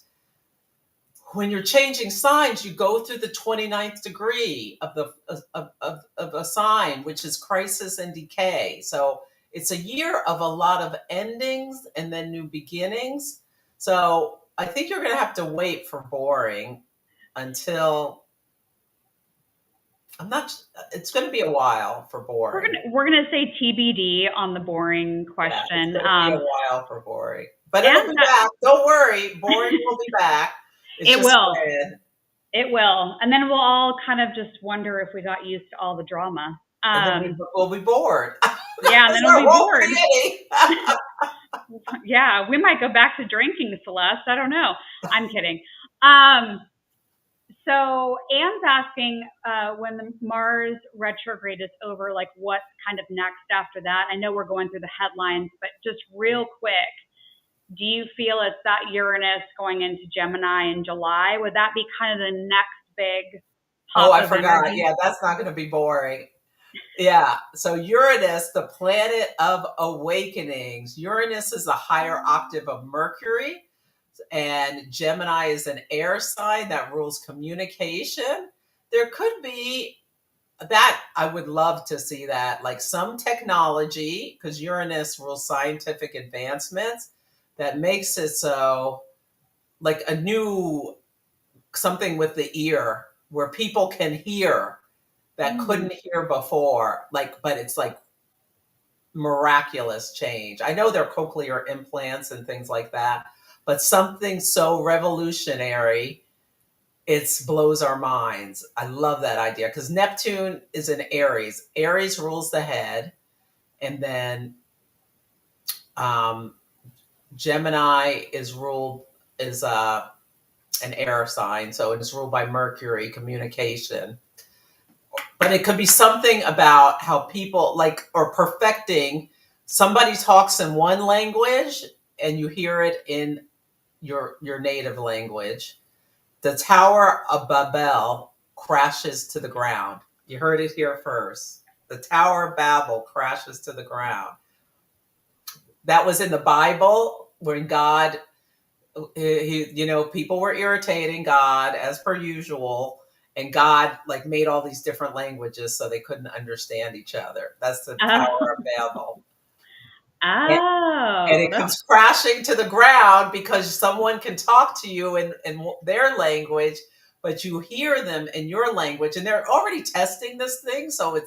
when you're changing signs, you go through the 29th degree of a sign, which is crisis and decay. So it's a year of a lot of endings and then new beginnings. So I think you're going to have to wait for boring until it's going to be a while for boring. We're gonna say TBD on the boring question. Yeah, it's going to be a while for boring, but it'll be back. Don't worry, boring will be back. It will. It will, and then we'll all kind of just wonder if we got used to all the drama. And then we'll be bored. Yeah, and then we'll be bored. Yeah, we might go back to drinking, Celeste. I don't know. I'm kidding. So Anne's asking when the Mars retrograde is over, like what's kind of next after that? I know we're going through the headlines, but just real quick, do you feel it's that Uranus going into Gemini in July? Would that be kind of the next big Oh, pop I of forgot. energy? Yeah, that's not going to be boring. Yeah. So Uranus, the planet of awakenings. Uranus is a higher octave of Mercury, and Gemini is an air sign that rules communication. There could be that. I would love to see that, like some technology, because Uranus rules scientific advancements that makes it so, like a new something with the ear where people can hear that couldn't hear before, like, but it's like miraculous change. I know they're cochlear implants and things like that, but something so revolutionary, it blows our minds. I love that idea because Neptune is in Aries. Aries rules the head, and then Gemini is an air sign, so it's ruled by Mercury, communication. But it could be something about how people like or perfecting. Somebody talks in one language and you hear it in your native language. The Tower of Babel crashes to the ground. You heard it here first. The Tower of Babel crashes to the ground. That was in the Bible when God, people were irritating God as per usual, and God like made all these different languages so they couldn't understand each other. That's the Tower of Babel. And it comes crashing to the ground because someone can talk to you in their language, but you hear them in your language, and they're already testing this thing. So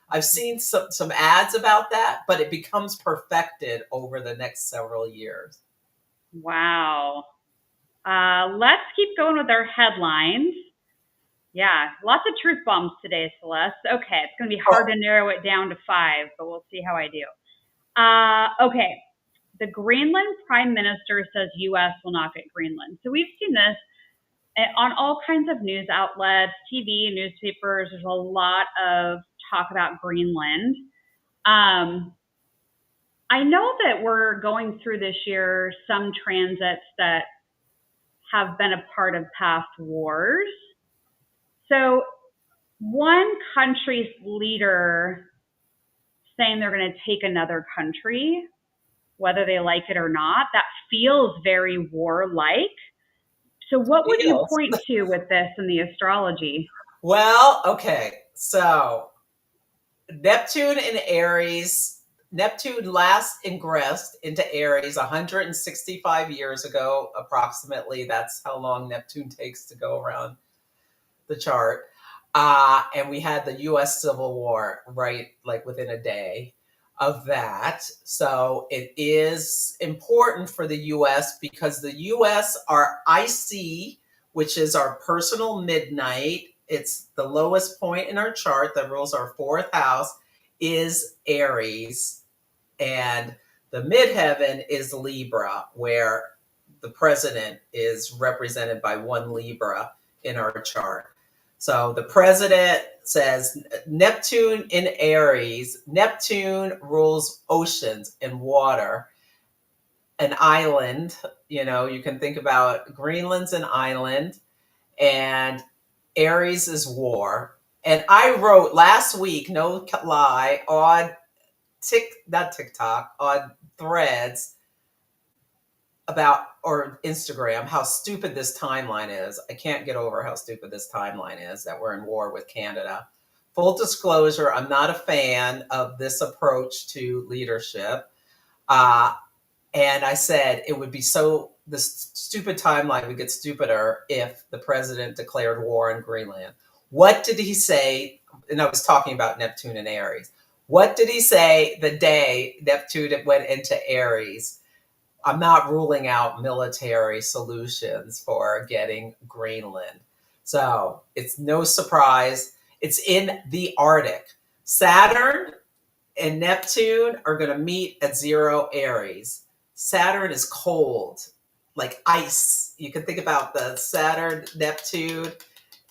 I've seen some ads about that, but it becomes perfected over the next several years. Wow. Let's keep going with our headlines. Yeah, lots of truth bombs today, Celeste. Okay, it's going to be hard to narrow it down to 5, but we'll see how I do. Okay, the Greenland Prime Minister says U.S. will not get Greenland. So we've seen this on all kinds of news outlets, TV, newspapers. There's a lot of talk about Greenland. I know that we're going through this year some transits that have been a part of past wars. So one country's leader saying they're going to take another country, whether they like it or not, that feels very warlike. So what would you point to with this in the astrology? Well, okay. So Neptune in Aries. Neptune last ingressed into Aries 165 years ago, approximately. That's how long Neptune takes to go around the chart. And we had the U.S. Civil War, right, like within a day of that. So it is important for the U.S. because the U.S. are IC, which is our personal midnight. It's the lowest point in our chart that rules our 4th house is Aries. And the midheaven is Libra, where the president is represented by 1 Libra in our chart. So the president says Neptune in Aries. Neptune rules oceans and water, an island. You can think about Greenland's an island, and Aries is war. And I wrote last week, no lie, on on Threads or Instagram, how stupid this timeline is. I can't get over how stupid this timeline is, that we're in war with Canada. Full disclosure, I'm not a fan of this approach to leadership. And I said it would be this stupid timeline would get stupider if the president declared war on Greenland. What did he say? And I was talking about Neptune and Aries. What did he say the day Neptune went into Aries? I'm not ruling out military solutions for getting Greenland. So it's no surprise. It's in the Arctic. Saturn and Neptune are going to meet at 0 Aries. Saturn is cold, like ice. You can think about the Saturn, Neptune.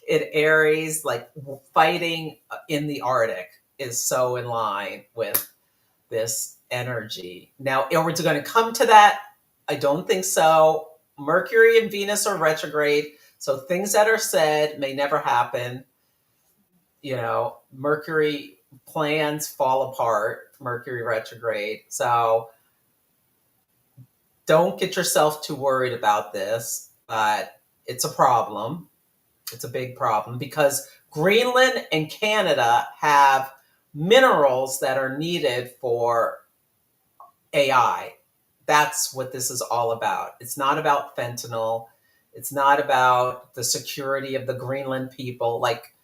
in Aries, like fighting in the Arctic is so in line with this energy. Now, are we going to come to that? I don't think so. Mercury and Venus are retrograde, so things that are said may never happen. Mercury plans fall apart, Mercury retrograde. So don't get yourself too worried about this, but it's a problem. It's a big problem because Greenland and Canada have minerals that are needed for AI. That's what this is all about. It's not about fentanyl. It's not about the security of the Greenland people. Like,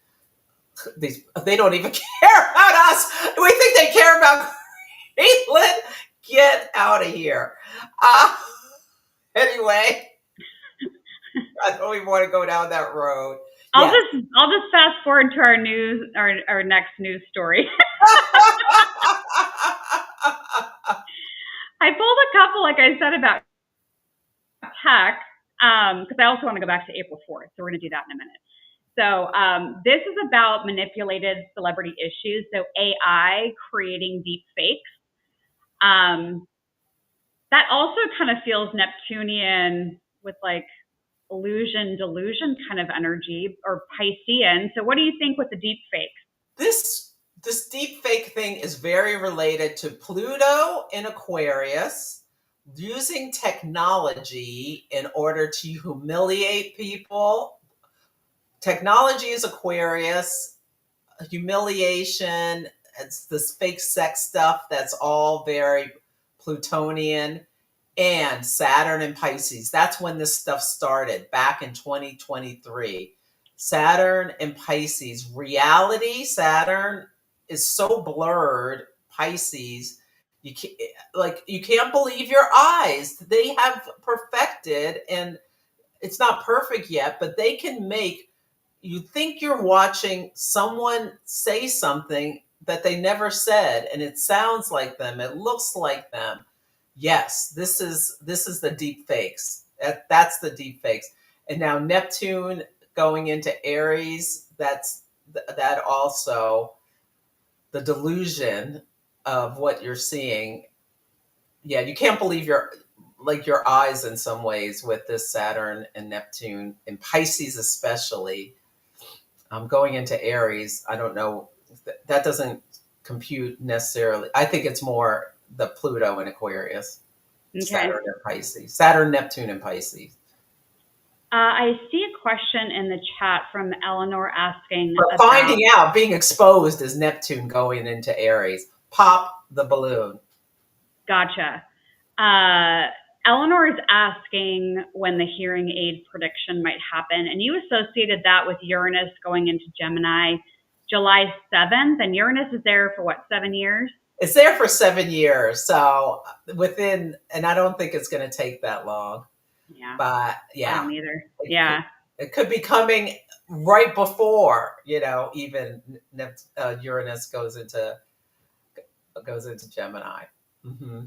they don't even care about us. We think they care about Greenland. Get out of here. Anyway, I don't even want to go down that road. I'll just fast forward to our next news story. I pulled a couple, like I said, about tech, because I also want to go back to April 4th, so we're going to do that in a minute. So this is about manipulated celebrity issues, so AI creating deep fakes. That also kind of feels Neptunian with like illusion, delusion kind of energy, or Piscean. So what do you think with the deep fake? This deep fake thing is very related to Pluto in Aquarius, using technology in order to humiliate people. Technology is Aquarius, humiliation, it's this fake sex stuff that's all very Plutonian, and Saturn and Pisces. That's when this stuff started back in 2023. Saturn and Pisces. Reality, Saturn is so blurred. Pisces, you can't believe your eyes. They have perfected, and it's not perfect yet, but they can make you think you're watching someone say something that they never said, and it sounds like them, it looks like them. Yes, this is the deep fakes. That's the deep fakes. And now Neptune going into Aries, that also the delusion of what you're seeing. Yeah, you can't believe your eyes in some ways with this Saturn and Neptune and Pisces especially. Going into Aries, I don't know. That doesn't compute necessarily. I think it's more the Pluto in Aquarius, okay. Saturn and Pisces. Saturn, Neptune, and Pisces. I see a question in the chat from Eleanor asking about finding out, being exposed as Neptune going into Aries. Pop the balloon. Gotcha. Eleanor is asking when the hearing aid prediction might happen, and you associated that with Uranus going into Gemini July 7th, and Uranus is there for what, 7 years? It's there for 7 years, so and I don't think it's going to take that long. Yeah. But yeah. I don't either. Yeah. It could be coming right before, even Uranus goes into Gemini. Mm-hmm.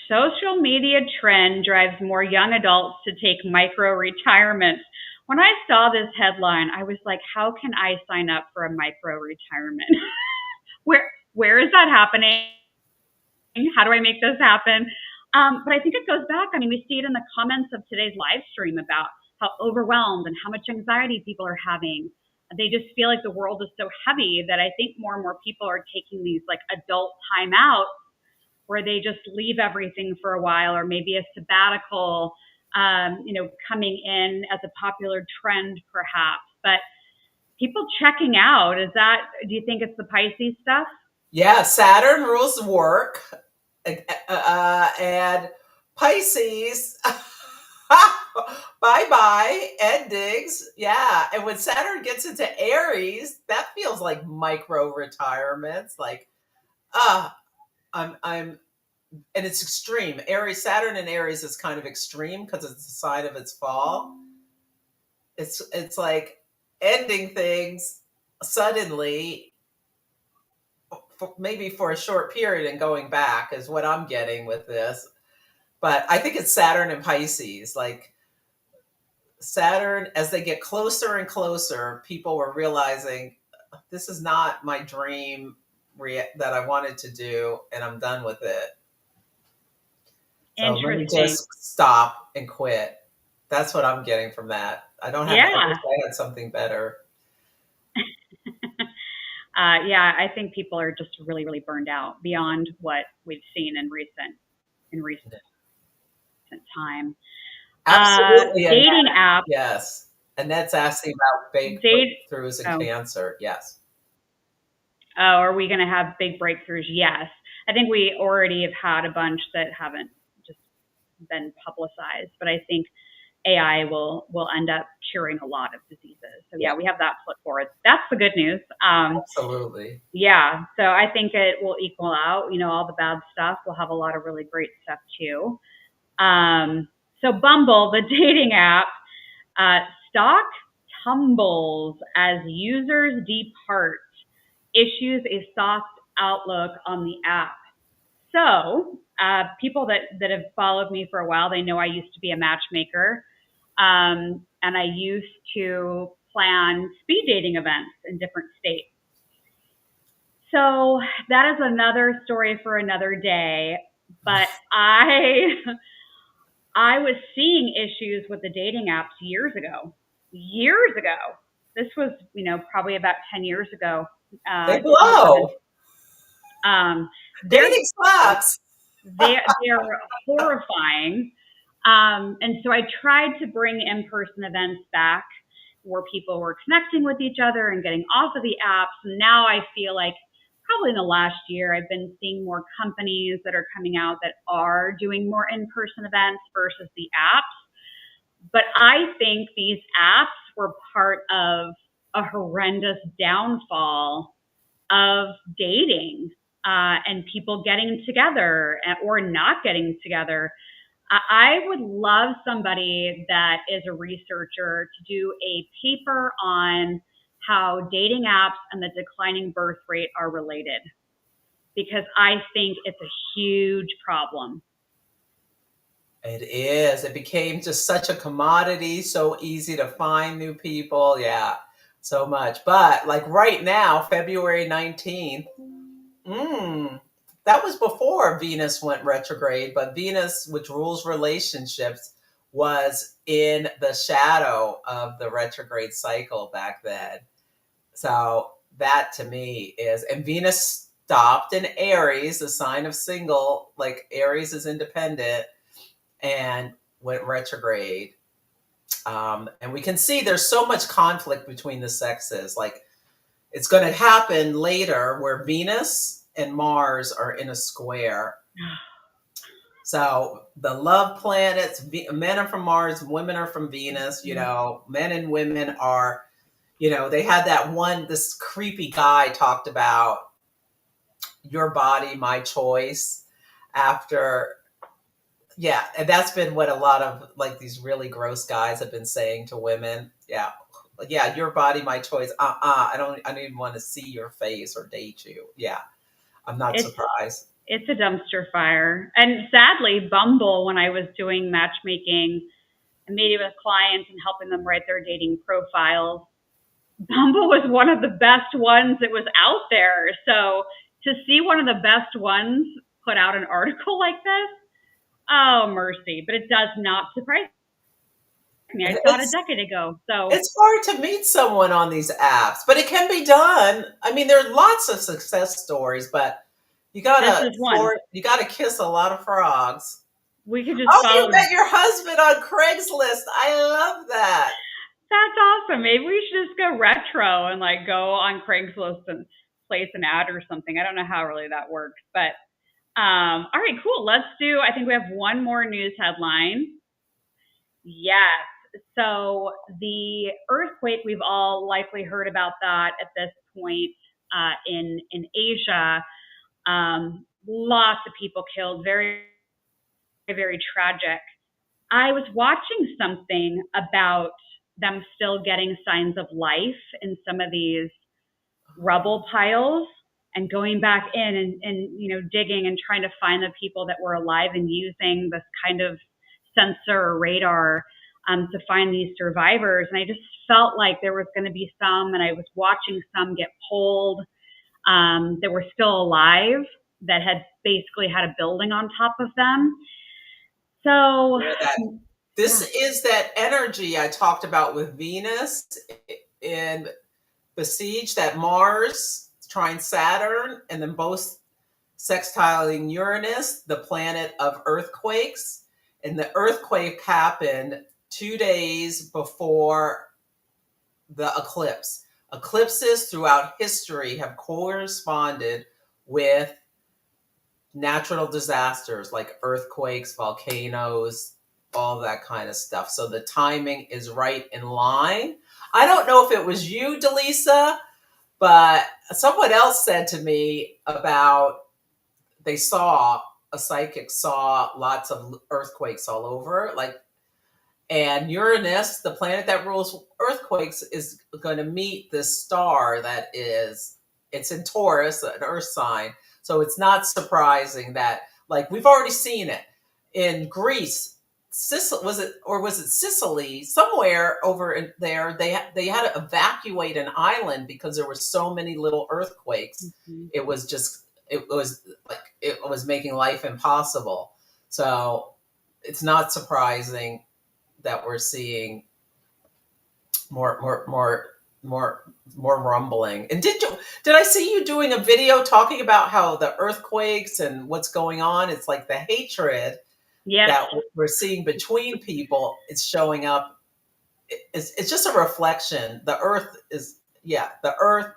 Social media trend drives more young adults to take micro retirements. When I saw this headline, I was like, how can I sign up for a micro retirement? Where is that happening? How do I make this happen? But I think it goes back. I mean, we see it in the comments of today's live stream about how overwhelmed and how much anxiety people are having. They just feel like the world is so heavy that I think more and more people are taking these like adult timeouts where they just leave everything for a while, or maybe a sabbatical, coming in as a popular trend perhaps. But people checking out, do you think it's the Pisces stuff? Yeah, Saturn rules work. And Pisces, bye-bye, endings. Yeah, and when Saturn gets into Aries, that feels like micro retirements. Like, and it's extreme. Saturn and Aries is kind of extreme because it's the sign of its fall. It's like ending things suddenly, maybe for a short period, and going back is what I'm getting with this. But I think it's Saturn and Pisces. Like Saturn, as they get closer and closer, people were realizing this is not my dream that I wanted to do, and I'm done with it. So let me just stop and quit. That's what I'm getting from that. I don't have. I wish I had something better. Yeah, I think people are just really, really burned out beyond what we've seen in recent time. Absolutely. Dating apps. Yes. Annette's asking about breakthroughs in Cancer. Yes. Oh, are we going to have big breakthroughs? Yes. I think we already have had a bunch that haven't just been publicized, but I think AI will end up curing a lot of diseases. So yeah, we have that to look forward. That's the good news. Absolutely. Yeah. So I think it will equal out, all the bad stuff. We'll have a lot of really great stuff too. So Bumble, the dating app, stock tumbles as users depart, issues a soft outlook on the app. So people that have followed me for a while, they know I used to be a matchmaker. And I used to plan speed dating events in different states. So that is another story for another day. But I was seeing issues with the dating apps years ago. This was, probably about 10 years ago. They blow. Dating sucks. They're horrifying. And so I tried to bring in-person events back where people were connecting with each other and getting off of the apps. And now I feel like probably in the last year, I've been seeing more companies that are coming out that are doing more in-person events versus the apps. But I think these apps were part of a horrendous downfall of dating and people getting together or not getting together. I would love somebody that is a researcher to do a paper on how dating apps and the declining birth rate are related, because I think it's a huge problem. It is. It became just such a commodity, so easy to find new people. Yeah, so much. But like right now, February 19th, that was before Venus went retrograde, but Venus, which rules relationships, was in the shadow of the retrograde cycle back then. So that to me is, and Venus stopped in Aries, the sign of single, like Aries is independent, and went retrograde. And we can see there's so much conflict between the sexes. Like it's going to happen later where Venus and Mars are in a square. So the love planets, men are from Mars, women are from Venus, men and women are, they had this creepy guy talked about your body, my choice after. Yeah. And that's been what a lot of like these really gross guys have been saying to women. Yeah. Yeah. Your body, my choice. I don't even want to see your face or date you. Yeah. I'm not surprised. It's a dumpster fire. And sadly, Bumble, when I was doing matchmaking and meeting with clients and helping them write their dating profiles, Bumble was one of the best ones that was out there. So to see one of the best ones put out an article like this, oh, mercy. But it does not surprise me. I saw it a decade ago. So it's hard to meet someone on these apps, but it can be done. I mean, there are lots of success stories, but you gotta kiss a lot of frogs. We could just you met your husband on Craigslist. I love that. That's awesome. Maybe we should just go retro and like go on Craigslist and place an ad or something. I don't know how really that works, but all right, cool. I think we have one more news headline. Yes. So the earthquake, we've all likely heard about that at this point in Asia. Lots of people killed, very, very tragic. I was watching something about them still getting signs of life in some of these rubble piles and going back in and digging and trying to find the people that were alive and using this kind of sensor or radar. to find these survivors. And I just felt like there was going to be some, and I was watching some get pulled that were still alive that had basically had a building on top of them. So this is that energy I talked about with Venus in Besiege, that Mars trine Saturn, and then both sextiling Uranus, the planet of earthquakes. And the earthquake happened 2 days before the eclipse. Eclipses throughout history have corresponded with natural disasters like earthquakes, volcanoes, all that kind of stuff. So the timing is right in line. I don't know if it was you, Dallisa, but someone else said to me about a psychic saw lots of earthquakes all over, and Uranus, the planet that rules earthquakes, is going to meet this star it's in Taurus, an earth sign. So it's not surprising that, we've already seen it in Greece, was it Sicily? Somewhere over in there, they had to evacuate an island because there were so many little earthquakes. Mm-hmm. It was making life impossible. So it's not surprising that we're seeing more rumbling. And did I see you doing a video talking about how the earthquakes and what's going on? It's like the hatred that we're seeing between people. It's showing up. It's just a reflection. The earth,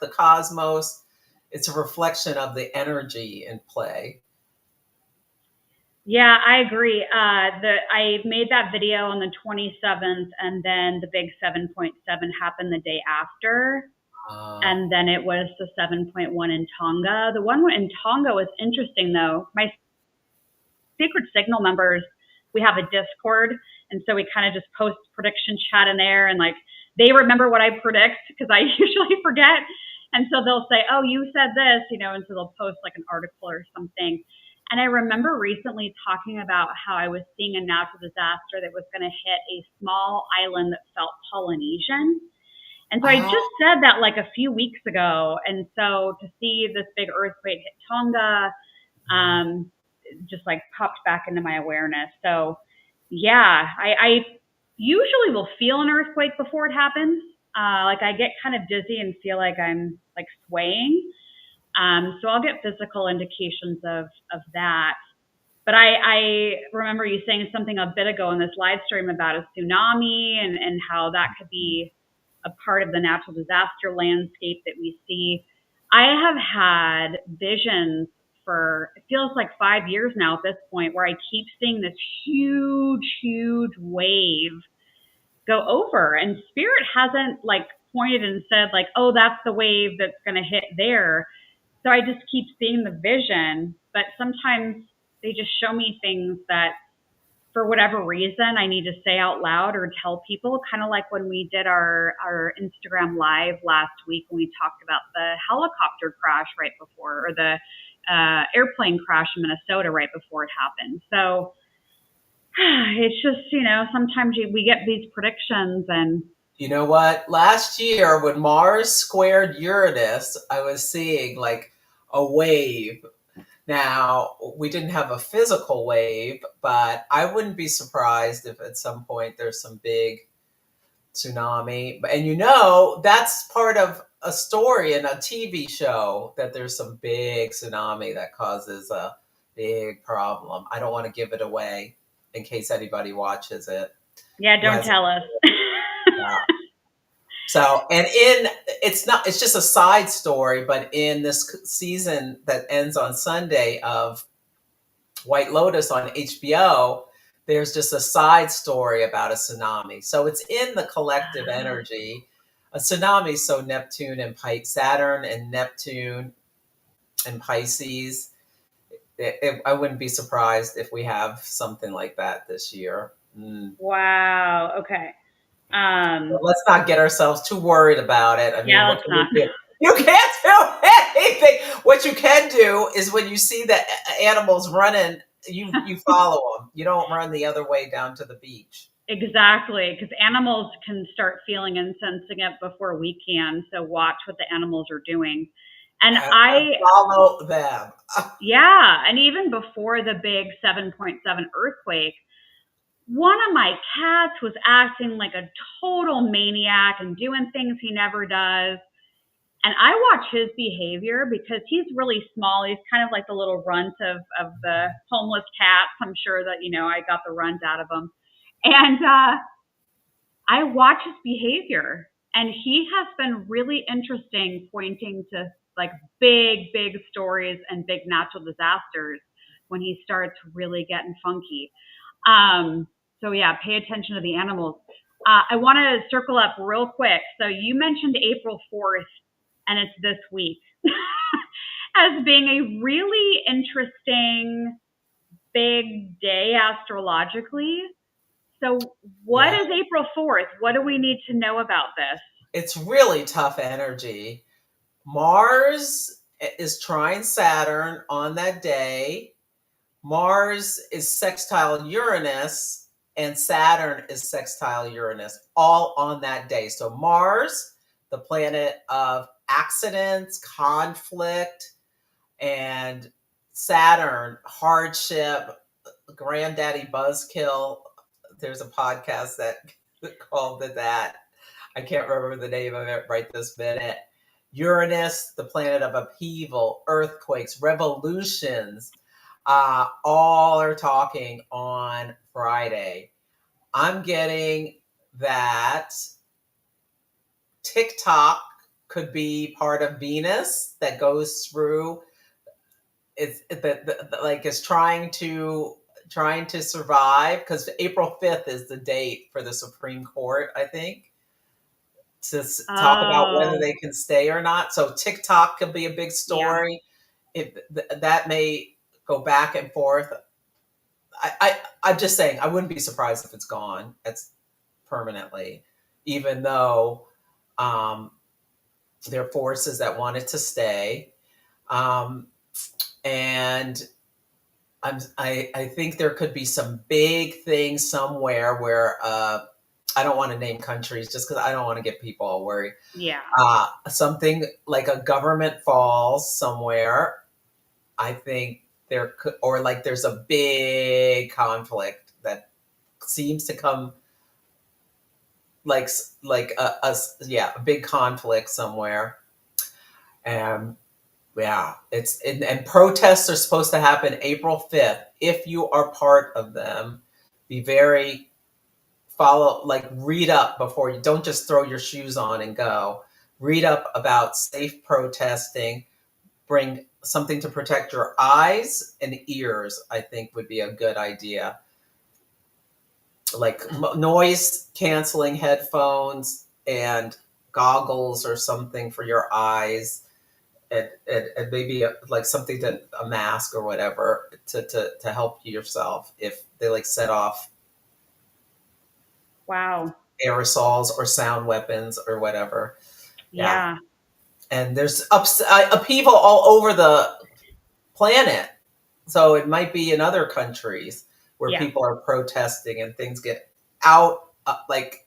the cosmos. It's a reflection of the energy in play. Yeah, I agree. I made that video on the 27th, and then the big 7.7 happened the day after. And then it was the 7.1 in Tonga. The one in Tonga was interesting, though. My Secret Signal members, we have a Discord, and so we kind of just post prediction chat in there, and they remember what I predict because I usually forget. And so they'll say, oh, you said this, and so they'll post an article or something. And I remember recently talking about how I was seeing a natural disaster that was going to hit a small island that felt Polynesian. And so I just said that a few weeks ago. And so to see this big earthquake hit Tonga, just popped back into my awareness. So yeah, I usually will feel an earthquake before it happens. I get kind of dizzy and feel like I'm swaying. So I'll get physical indications of that. But I remember you saying something a bit ago in this live stream about a tsunami and how that could be a part of the natural disaster landscape that we see. I have had visions for, it feels like 5 years now at this point, where I keep seeing this huge wave go over, and Spirit hasn't pointed and said oh, that's the wave that's going to hit there. So I just keep seeing the vision, but sometimes they just show me things that for whatever reason I need to say out loud or tell people, kind of like when we did our Instagram live last week when we talked about the helicopter crash right before, or the airplane crash in Minnesota right before it happened. So it's just, sometimes we get these predictions. And you know what? Last year when Mars squared Uranus, I was seeing a wave. Now, we didn't have a physical wave, but I wouldn't be surprised if at some point there's some big tsunami. And that's part of a story in a TV show, that there's some big tsunami that causes a big problem. I don't want to give it away in case anybody watches it. Yeah, don't tell us. Yeah. So, and it's just a side story, but in this season that ends on Sunday of White Lotus on HBO, there's just a side story about a tsunami. So it's in the collective energy. A tsunami, so Neptune and Saturn and Neptune and Pisces. I wouldn't be surprised if we have something like that this year. Wow. Okay. Let's not get ourselves too worried about it. Let's not. You can't do anything. What you can do is when you see the animals running, you follow them. You don't run the other way down to the beach. Exactly, because animals can start feeling and sensing it before we can. So watch what the animals are doing. And And follow them. yeah, and even before the big 7.7 earthquake, one of my cats was acting like a total maniac and doing things he never does. And I watch his behavior because he's really small. He's kind of like the little runt of the homeless cats. I'm sure that, I got the runt out of him. And I watch his behavior, and he has been really interesting, pointing to like big, big stories and big natural disasters when he starts really getting funky. So yeah, pay attention to the animals. I want to circle up real quick. So you mentioned April 4th, and it's this week, as being a really interesting big day astrologically. So what is April 4th? What do we need to know about this? It's really tough energy. Mars is trine Saturn on that day. Mars is sextile Uranus, and Saturn is sextile Uranus, all on that day. So Mars, the planet of accidents, conflict, and Saturn, hardship, granddaddy buzzkill. There's a podcast that called it that. I can't remember the name of it right this minute. Uranus, the planet of upheaval, earthquakes, revolutions, all are talking on Friday. I'm getting that TikTok could be part of Venus that goes through. It's like is trying to survive, because April 5th is the date for the Supreme Court, I think, to talk about whether they can stay or not. So TikTok could be a big story. That may go back and forth. I'm just saying, I wouldn't be surprised if it's gone. It's permanently, even though there are forces that want it to stay. And I think there could be some big things somewhere where I don't want to name countries just because I don't want to get people all worried. Yeah. Something like a government falls somewhere. I think there could, or like there's a big conflict that seems to come like a big conflict somewhere. And and protests are supposed to happen April 5th. If you are part of them, be very read up before you, don't just throw your shoes on and go. Read up about safe protesting. Bring something to protect your eyes and ears, I think would be a good idea. Like noise canceling headphones and goggles or something for your eyes. And maybe like something a mask or whatever to help yourself if they like set off aerosols or sound weapons or whatever. Yeah. And there's upheaval all over the planet. So it might be in other countries where people are protesting and things get out, like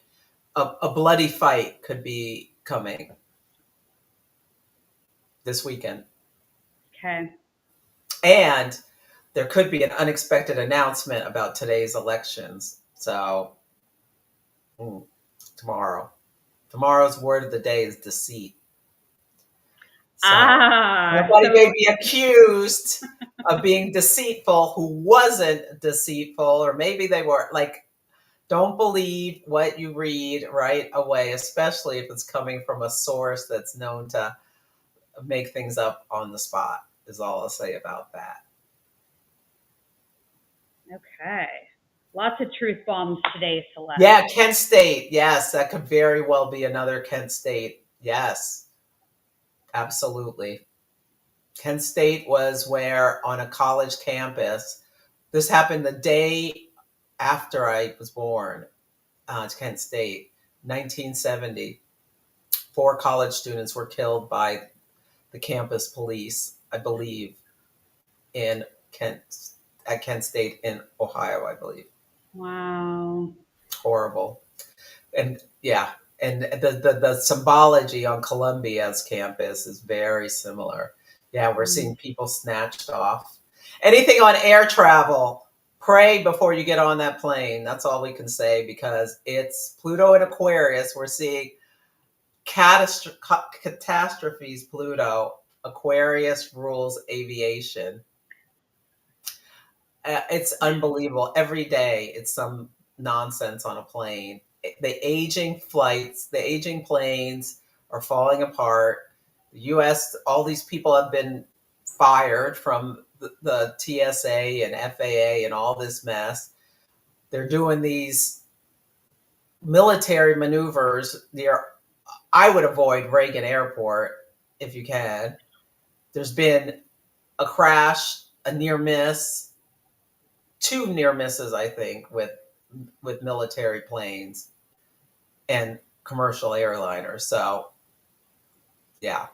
a bloody fight could be coming this weekend. Okay. And there could be an unexpected announcement about today's elections. So tomorrow's word of the day is deceit. So somebody may be accused of being deceitful who wasn't deceitful, or maybe they were. Like, don't believe what you read right away, especially if it's coming from a source that's known to make things up on the spot, is all I'll say about that. Okay. Lots of truth bombs today, Celeste. Yeah, Kent State. Yes, that could very well be another Kent State. Yes, absolutely. Kent State was where on a college campus, this happened the day after I was born, Kent State, 1970. 4 college students were killed by the campus police, I believe, at Kent State in Ohio, I believe. Wow. Horrible. And yeah, and the symbology on Columbia's campus is very similar. Yeah, we're seeing people snatched off. Anything on air travel, pray before you get on that plane. That's all we can say, because it's Pluto in Aquarius. We're seeing catastrophes. Pluto. Aquarius rules aviation. It's unbelievable. Every day it's some nonsense on a plane. The aging flights, the aging planes are falling apart. The US, all these people have been fired from the TSA and FAA and all this mess. They're doing these military maneuvers. I would avoid Reagan Airport if you can. There's been a crash, a near miss, two near misses, I think, with military planes and commercial airliners. So, yeah.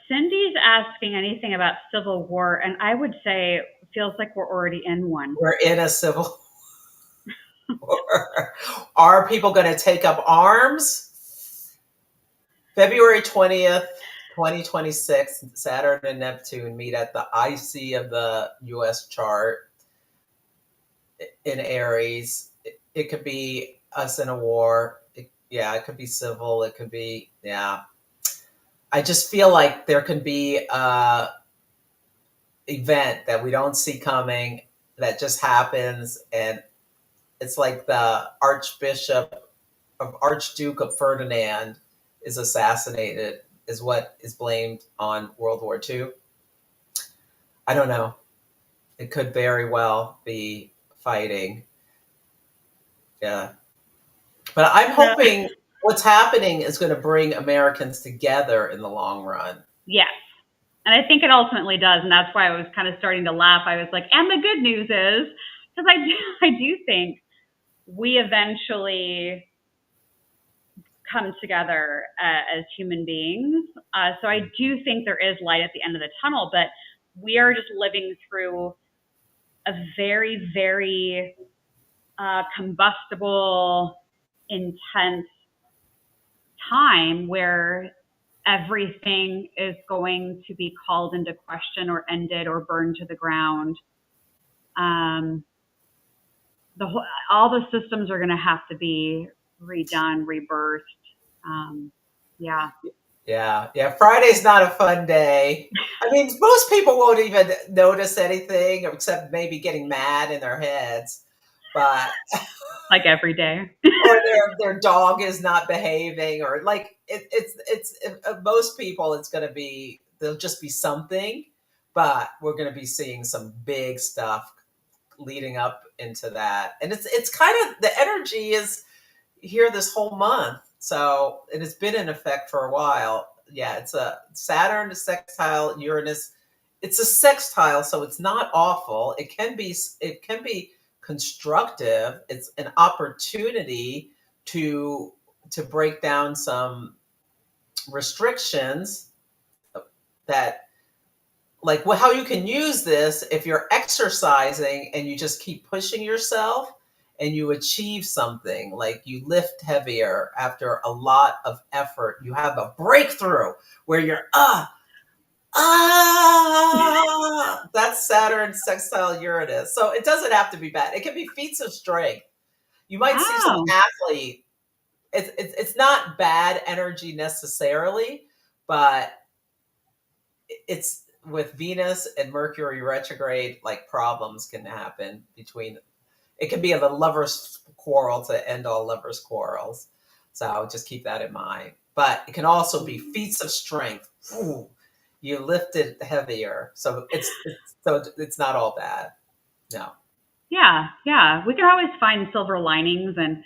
Cindy's asking anything about Civil War, and I would say it feels like we're already in one. We're in a civil war. Are people going to take up arms? February 20th, 2026, Saturn and Neptune meet at the IC of the U.S. chart in Aries. It could be us in a war. It could be civil. It could be, I just feel like there could be a event that we don't see coming that just happens, and it's like the Archduke of Ferdinand is assassinated, is what is blamed on World War II. I don't know. It could very well be fighting. Yeah. But I'm hoping what's happening is going to bring Americans together in the long run. Yes. And I think it ultimately does. And that's why I was kind of starting to laugh. I was like, and the good news is, because I do think we eventually come together as human beings. So I do think there is light at the end of the tunnel, but we are just living through a very, very combustible, intense time where everything is going to be called into question or ended or burned to the ground. All the systems are going to have to be redone, rebirthed. Yeah. Friday's not a fun day. I mean, most people won't even notice anything except maybe getting mad in their heads. But like every day, or their dog is not behaving, or like it's most people it's going to be, there'll just be something, but we're going to be seeing some big stuff leading up into that, and it's kind of, the energy is here this whole month, so it has been in effect for a while. Yeah, it's a Saturn sextile Uranus. It's a sextile, so it's not awful. It can be constructive. It's an opportunity to break down some restrictions that, like, well, how you can use this if you're exercising and you just keep pushing yourself and you achieve something, like you lift heavier after a lot of effort. You have a breakthrough where you're that's Saturn sextile Uranus. So it doesn't have to be bad. It can be feats of strength. You might see some athlete. It's not bad energy necessarily, but it's with Venus and Mercury retrograde, like problems can happen between. It can be a lover's quarrel to end all lovers' quarrels. So just keep that in mind. But it can also be feats of strength. Ooh, you lifted heavier, so it's not all bad. No. Yeah. We can always find silver linings, and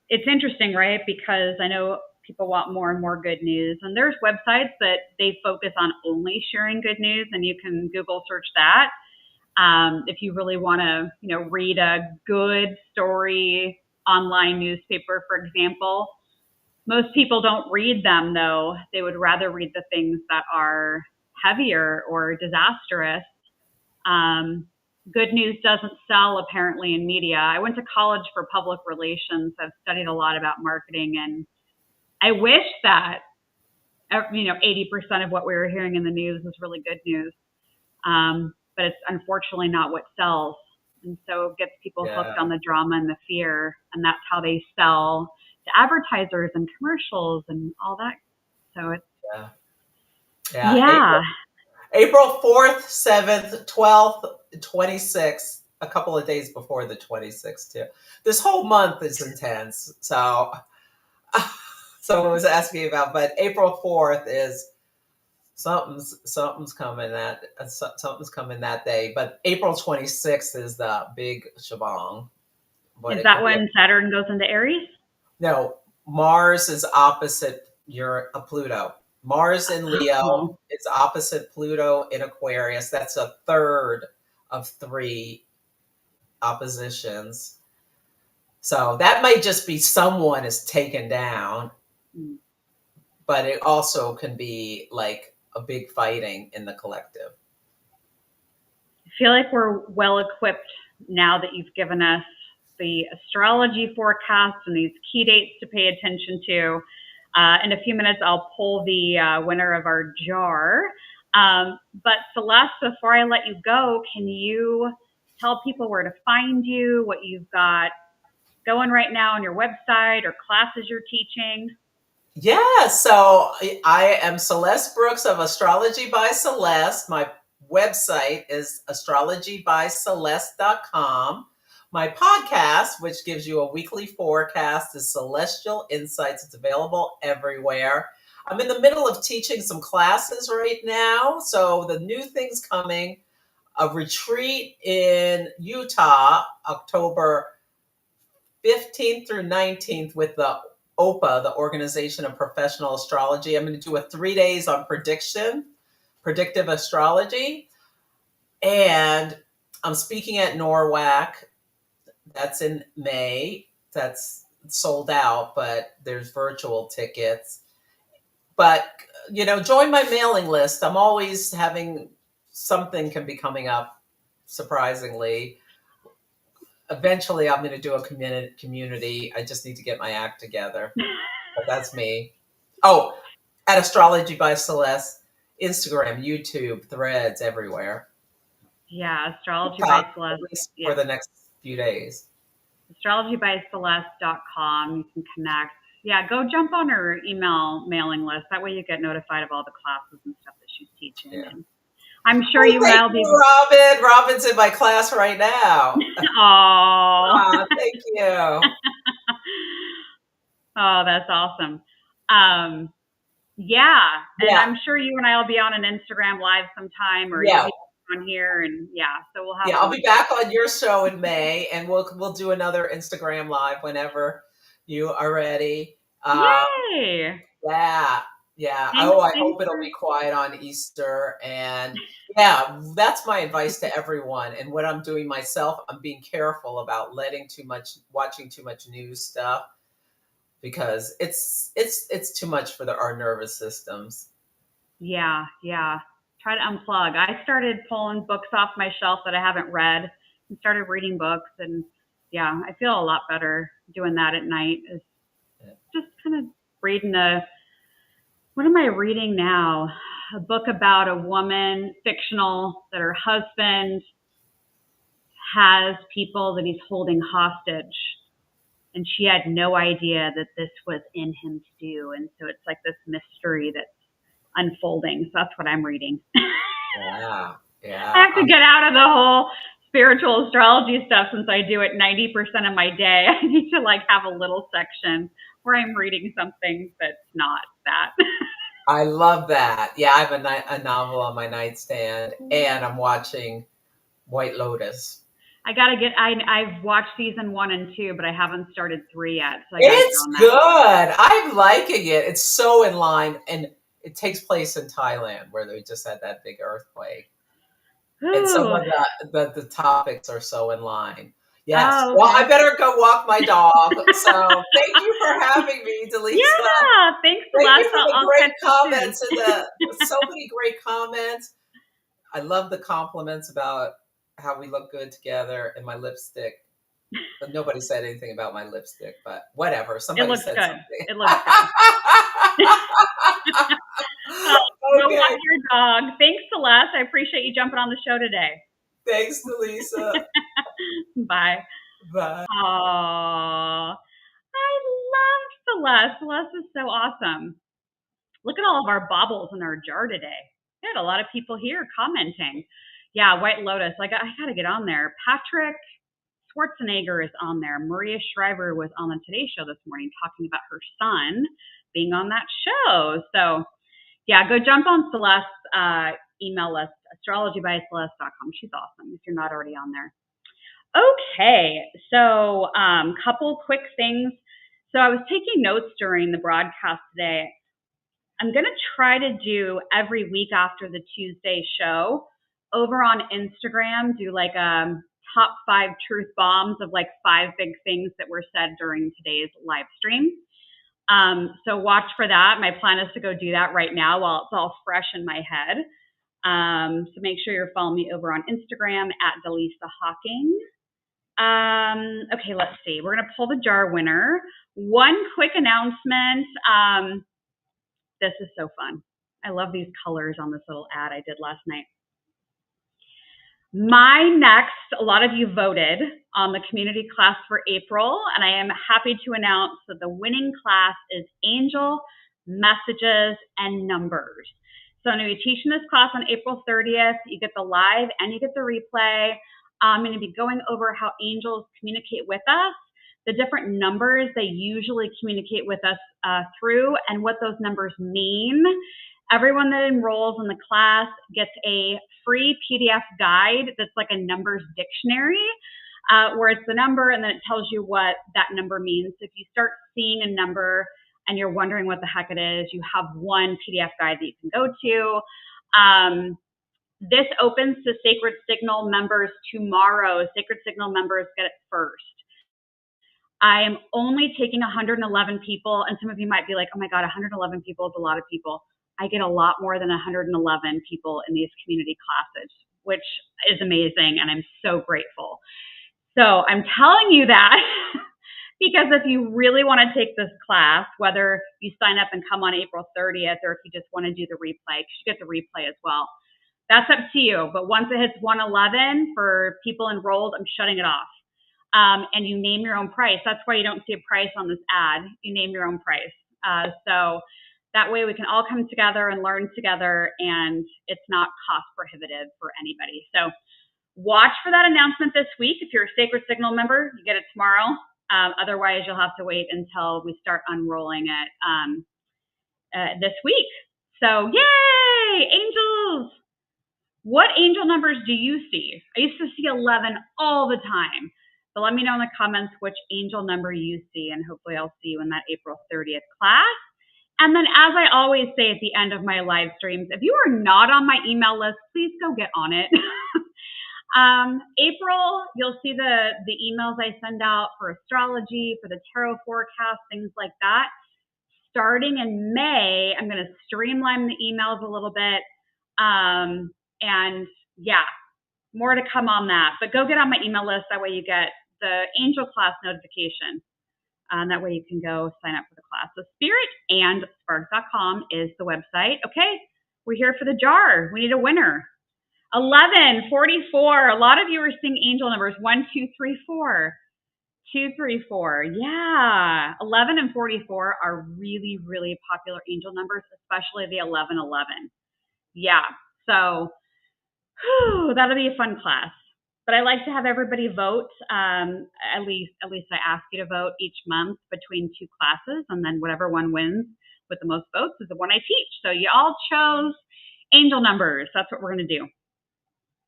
it's interesting, right? Because I know people want more and more good news, and there's websites that they focus on only sharing good news, and you can Google search that. If you really want to, read a good story online newspaper, for example. Most people don't read them, though. They would rather read the things that are heavier or disastrous. good news doesn't sell apparently in media. I went to college for public relations. I've studied a lot about marketing, and I wish that 80% of what we were hearing in the news was really good news. But it's unfortunately not what sells. And so it gets people hooked on the drama and the fear, and that's how they sell to advertisers and commercials and all that. So it's April 4th, 7th, 12th, 26th, a couple of days before the 26th too. This whole month is intense. So someone was asking about, but April 4th is something's coming that day. But April 26th is the big shabang. Is that when Saturn goes into Aries? No, Mars is opposite Pluto. Mars in Leo is opposite Pluto in Aquarius. That's a third of 3 oppositions. So that might just be someone is taken down, but it also can be like a big fighting in the collective. I feel like we're well equipped now that you've given us the astrology forecast and these key dates to pay attention to. In a few minutes, I'll pull the winner of our jar. But Celeste, before I let you go, can you tell people where to find you, what you've got going right now on your website or classes you're teaching? Yeah, so I am Celeste Brooks of Astrology by Celeste. My website is astrologybyceleste.com. My podcast, which gives you a weekly forecast, is Celestial Insights. It's available everywhere. I'm in the middle of teaching some classes right now. So the new things coming, a retreat in Utah, October 15th through 19th with the OPA, the Organization of Professional Astrology. I'm going to do a 3 days on predictive astrology. And I'm speaking at NORWAC. That's in May. That's sold out, but there's virtual tickets. But, join my mailing list. I'm always having something can be coming up, surprisingly. Eventually, I'm going to do a community. I just need to get my act together. But that's me. Oh, at Astrology by Celeste, Instagram, YouTube, Threads, everywhere. Yeah, Astrology by Celeste. At least for the next few days. Astrologybyceleste.com. You can connect. Yeah, go jump on her email mailing list. That way you get notified of all the classes and stuff that she's teaching. Yeah. And I'm sure you and I'll be. Robin. Robin's in my class right now. Oh, thank you. Oh, that's awesome. Yeah. And I'm sure you and I will be on an Instagram live sometime, or you'll be on here, and so we'll have. Yeah, I'll be back on your show in May, and we'll do another Instagram live whenever you are ready. Yay! Yeah. I hope it'll be quiet on Easter. And that's my advice to everyone. And what I'm doing myself, I'm being careful about watching too much news stuff, because it's too much for our nervous systems. Yeah. Try to unplug. I started pulling books off my shelf that I haven't read and started reading books. And I feel a lot better doing that at night. Is just kind of reading what am I reading now? A book about a woman, fictional, that her husband has people that he's holding hostage. And she had no idea that this was in him to do. And so it's like this mystery that's unfolding. So that's what I'm reading. Yeah. I have to get out of the whole spiritual astrology stuff since I do it 90% of my day. I need to have a little section where I'm reading something that's not that. I love that. Yeah, I have a novel on my nightstand, and I'm watching White Lotus. I've watched season 1 and 2, but I haven't started 3 yet. So it's good. I'm liking it. It's so in line, and it takes place in Thailand, where they just had that big earthquake. Ooh. And some of the topics are so in line. Yes. Oh, okay. Well, I better go walk my dog. So thank you for having me, Dallisa. Yeah, thanks, Celeste. Thank you for the great comments and so many great comments. I love the compliments about how we look good together, and my lipstick. But nobody said anything about my lipstick, but whatever. It Somebody looks said good. something. It looks good. Go Okay. walk your dog. Thanks, Celeste. I appreciate you jumping on the show today. Thanks, Dallisa. Bye. Bye. Aww. I love Celeste. Celeste is so awesome. Look at all of our baubles in our jar today. We had a lot of people here commenting. Yeah, White Lotus. I got to get on there. Patrick Schwarzenegger is on there. Maria Shriver was on the Today Show this morning talking about her son being on that show. So, yeah, go jump on Celeste's email list, astrologybyceleste.com. She's awesome if you're not already on there. Okay, so couple quick things. So I was taking notes during the broadcast today. I'm going to try to do every week after the Tuesday show over on Instagram, do like top 5 truth bombs of like 5 big things that were said during today's live stream. So watch for that. My plan is to go do that right now while it's all fresh in my head. So make sure you're following me over on Instagram at Dallisa Hocking. Okay, let's see. We're going to pull the jar winner. One quick announcement. This is so fun. I love these colors on this little ad I did last night. A lot of you voted on the community class for April, and I am happy to announce that the winning class is Angel, Messages, and Numbers. So I'm going to be teaching this class on April 30th. You get the live and you get the replay. I'm going to be going over how angels communicate with us, the different numbers they usually communicate with us through, and what those numbers mean. Everyone that enrolls in the class gets a free PDF guide that's like a numbers dictionary, where it's the number and then it tells you what that number means. So if you start seeing a number and you're wondering what the heck it is, you have one PDF guide that you can go to. This opens to Sacred Signal members tomorrow. Sacred Signal members get it first. I am only taking 111 people, and some of you might be like, oh my God, 111 people is a lot of people. I get a lot more than 111 people in these community classes, which is amazing, and I'm so grateful. So I'm telling you that because if you really want to take this class, whether you sign up and come on April 30th or if you just want to do the replay, because you get the replay as well, that's up to you. But once it hits 111 for people enrolled, I'm shutting it off. And you name your own price. That's why you don't see a price on this ad. You name your own price. So that way we can all come together and learn together, and it's not cost prohibitive for anybody. So watch for that announcement this week. If you're a Sacred Signal member, you get it tomorrow. Otherwise, you'll have to wait until we start unrolling it this week. So yay, angels! What angel numbers do you see? I used to see 11 all the time. So let me know in the comments which angel number you see, and hopefully I'll see you in that April 30th class. And then, as I always say at the end of my live streams, if you are not on my email list, please go get on it. April, you'll see the emails I send out for astrology, for the tarot forecast, things like that. Starting in May, I'm going to streamline the emails a little bit. And yeah, more to come on that. But go get on my email list. That way you get the angel class notification. That way you can go sign up for the class. So spiritandspark.com is the website. Okay, we're here for the jar. We need a winner. 11, 44. A lot of you are seeing angel numbers. 1, 2, 3, 4. 2, 3, 4. Yeah. 11 and 44 are really, really popular angel numbers, especially the 11, 11. Yeah. So that'll be a fun class. But I like to have everybody vote. At least I ask you to vote each month between 2 classes, and then whatever one wins with the most votes is the one I teach. So you all chose angel numbers. That's what we're going to do.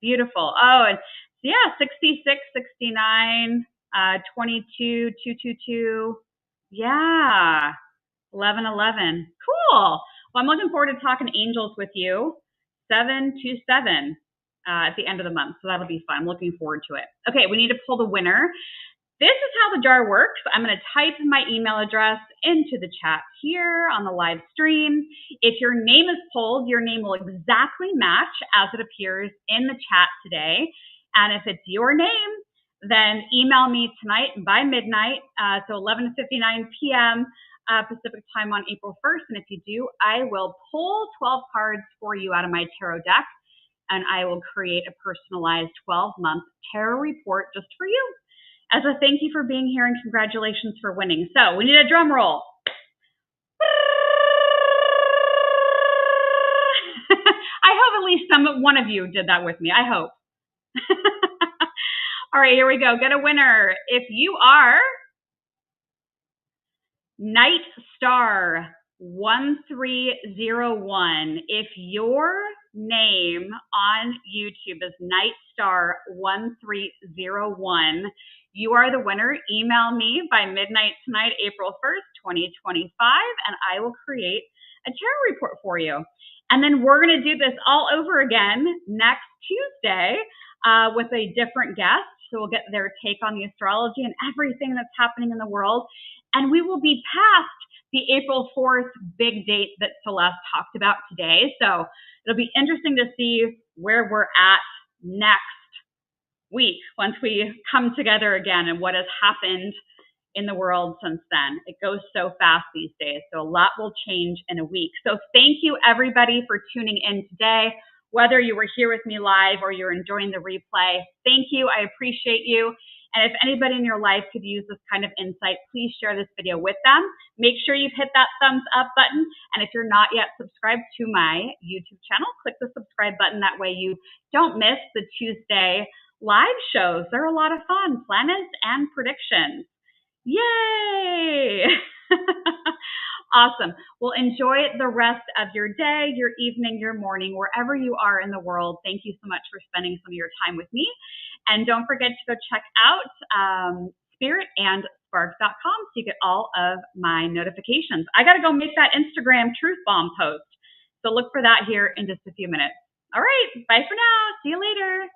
Beautiful. Oh, and yeah, 66, 69, 22, 222. Yeah, 11, 11. Cool. Well, I'm looking forward to talking angels with you. 727. At the end of the month. So that'll be fun. I'm looking forward to it. Okay, we need to pull the winner. This is how the jar works. I'm going to type my email address into the chat here on the live stream. If your name is pulled, your name will exactly match as it appears in the chat today. And if it's your name, then email me tonight by midnight, so 11:59 p.m. Pacific time on April 1st. And if you do, I will pull 12 cards for you out of my tarot deck, and I will create a personalized 12-month tarot report just for you as a thank you for being here and congratulations for winning. So we need a drum roll. I hope at least one of you did that with me. I hope. All right, here we go. Get a winner. If you are Night Star 1301, if your name on YouTube is Night Star 1301, you are the winner. Email me by midnight tonight, April 1st, 2025, and I will create a tarot report for you. And then we're going to do this all over again next Tuesday with a different guest. So we'll get their take on the astrology and everything that's happening in the world. And we will be past the April 4th big date that Celeste talked about today. So it'll be interesting to see where we're at next week once we come together again and what has happened in the world since then. It goes so fast these days. So a lot will change in a week. So thank you everybody for tuning in today. Whether you were here with me live or you're enjoying the replay, thank you. I appreciate you. And if anybody in your life could use this kind of insight, please share this video with them. Make sure you've hit that thumbs up button. And if you're not yet subscribed to my YouTube channel, click the subscribe button. That way you don't miss the Tuesday live shows. They're a lot of fun. Planets and predictions. Yay! Awesome. Well, enjoy the rest of your day, your evening, your morning, wherever you are in the world. Thank you so much for spending some of your time with me. And don't forget to go check out spiritandspark.com so you get all of my notifications. I got to go make that Instagram truth bomb post. So look for that here in just a few minutes. All right. Bye for now. See you later.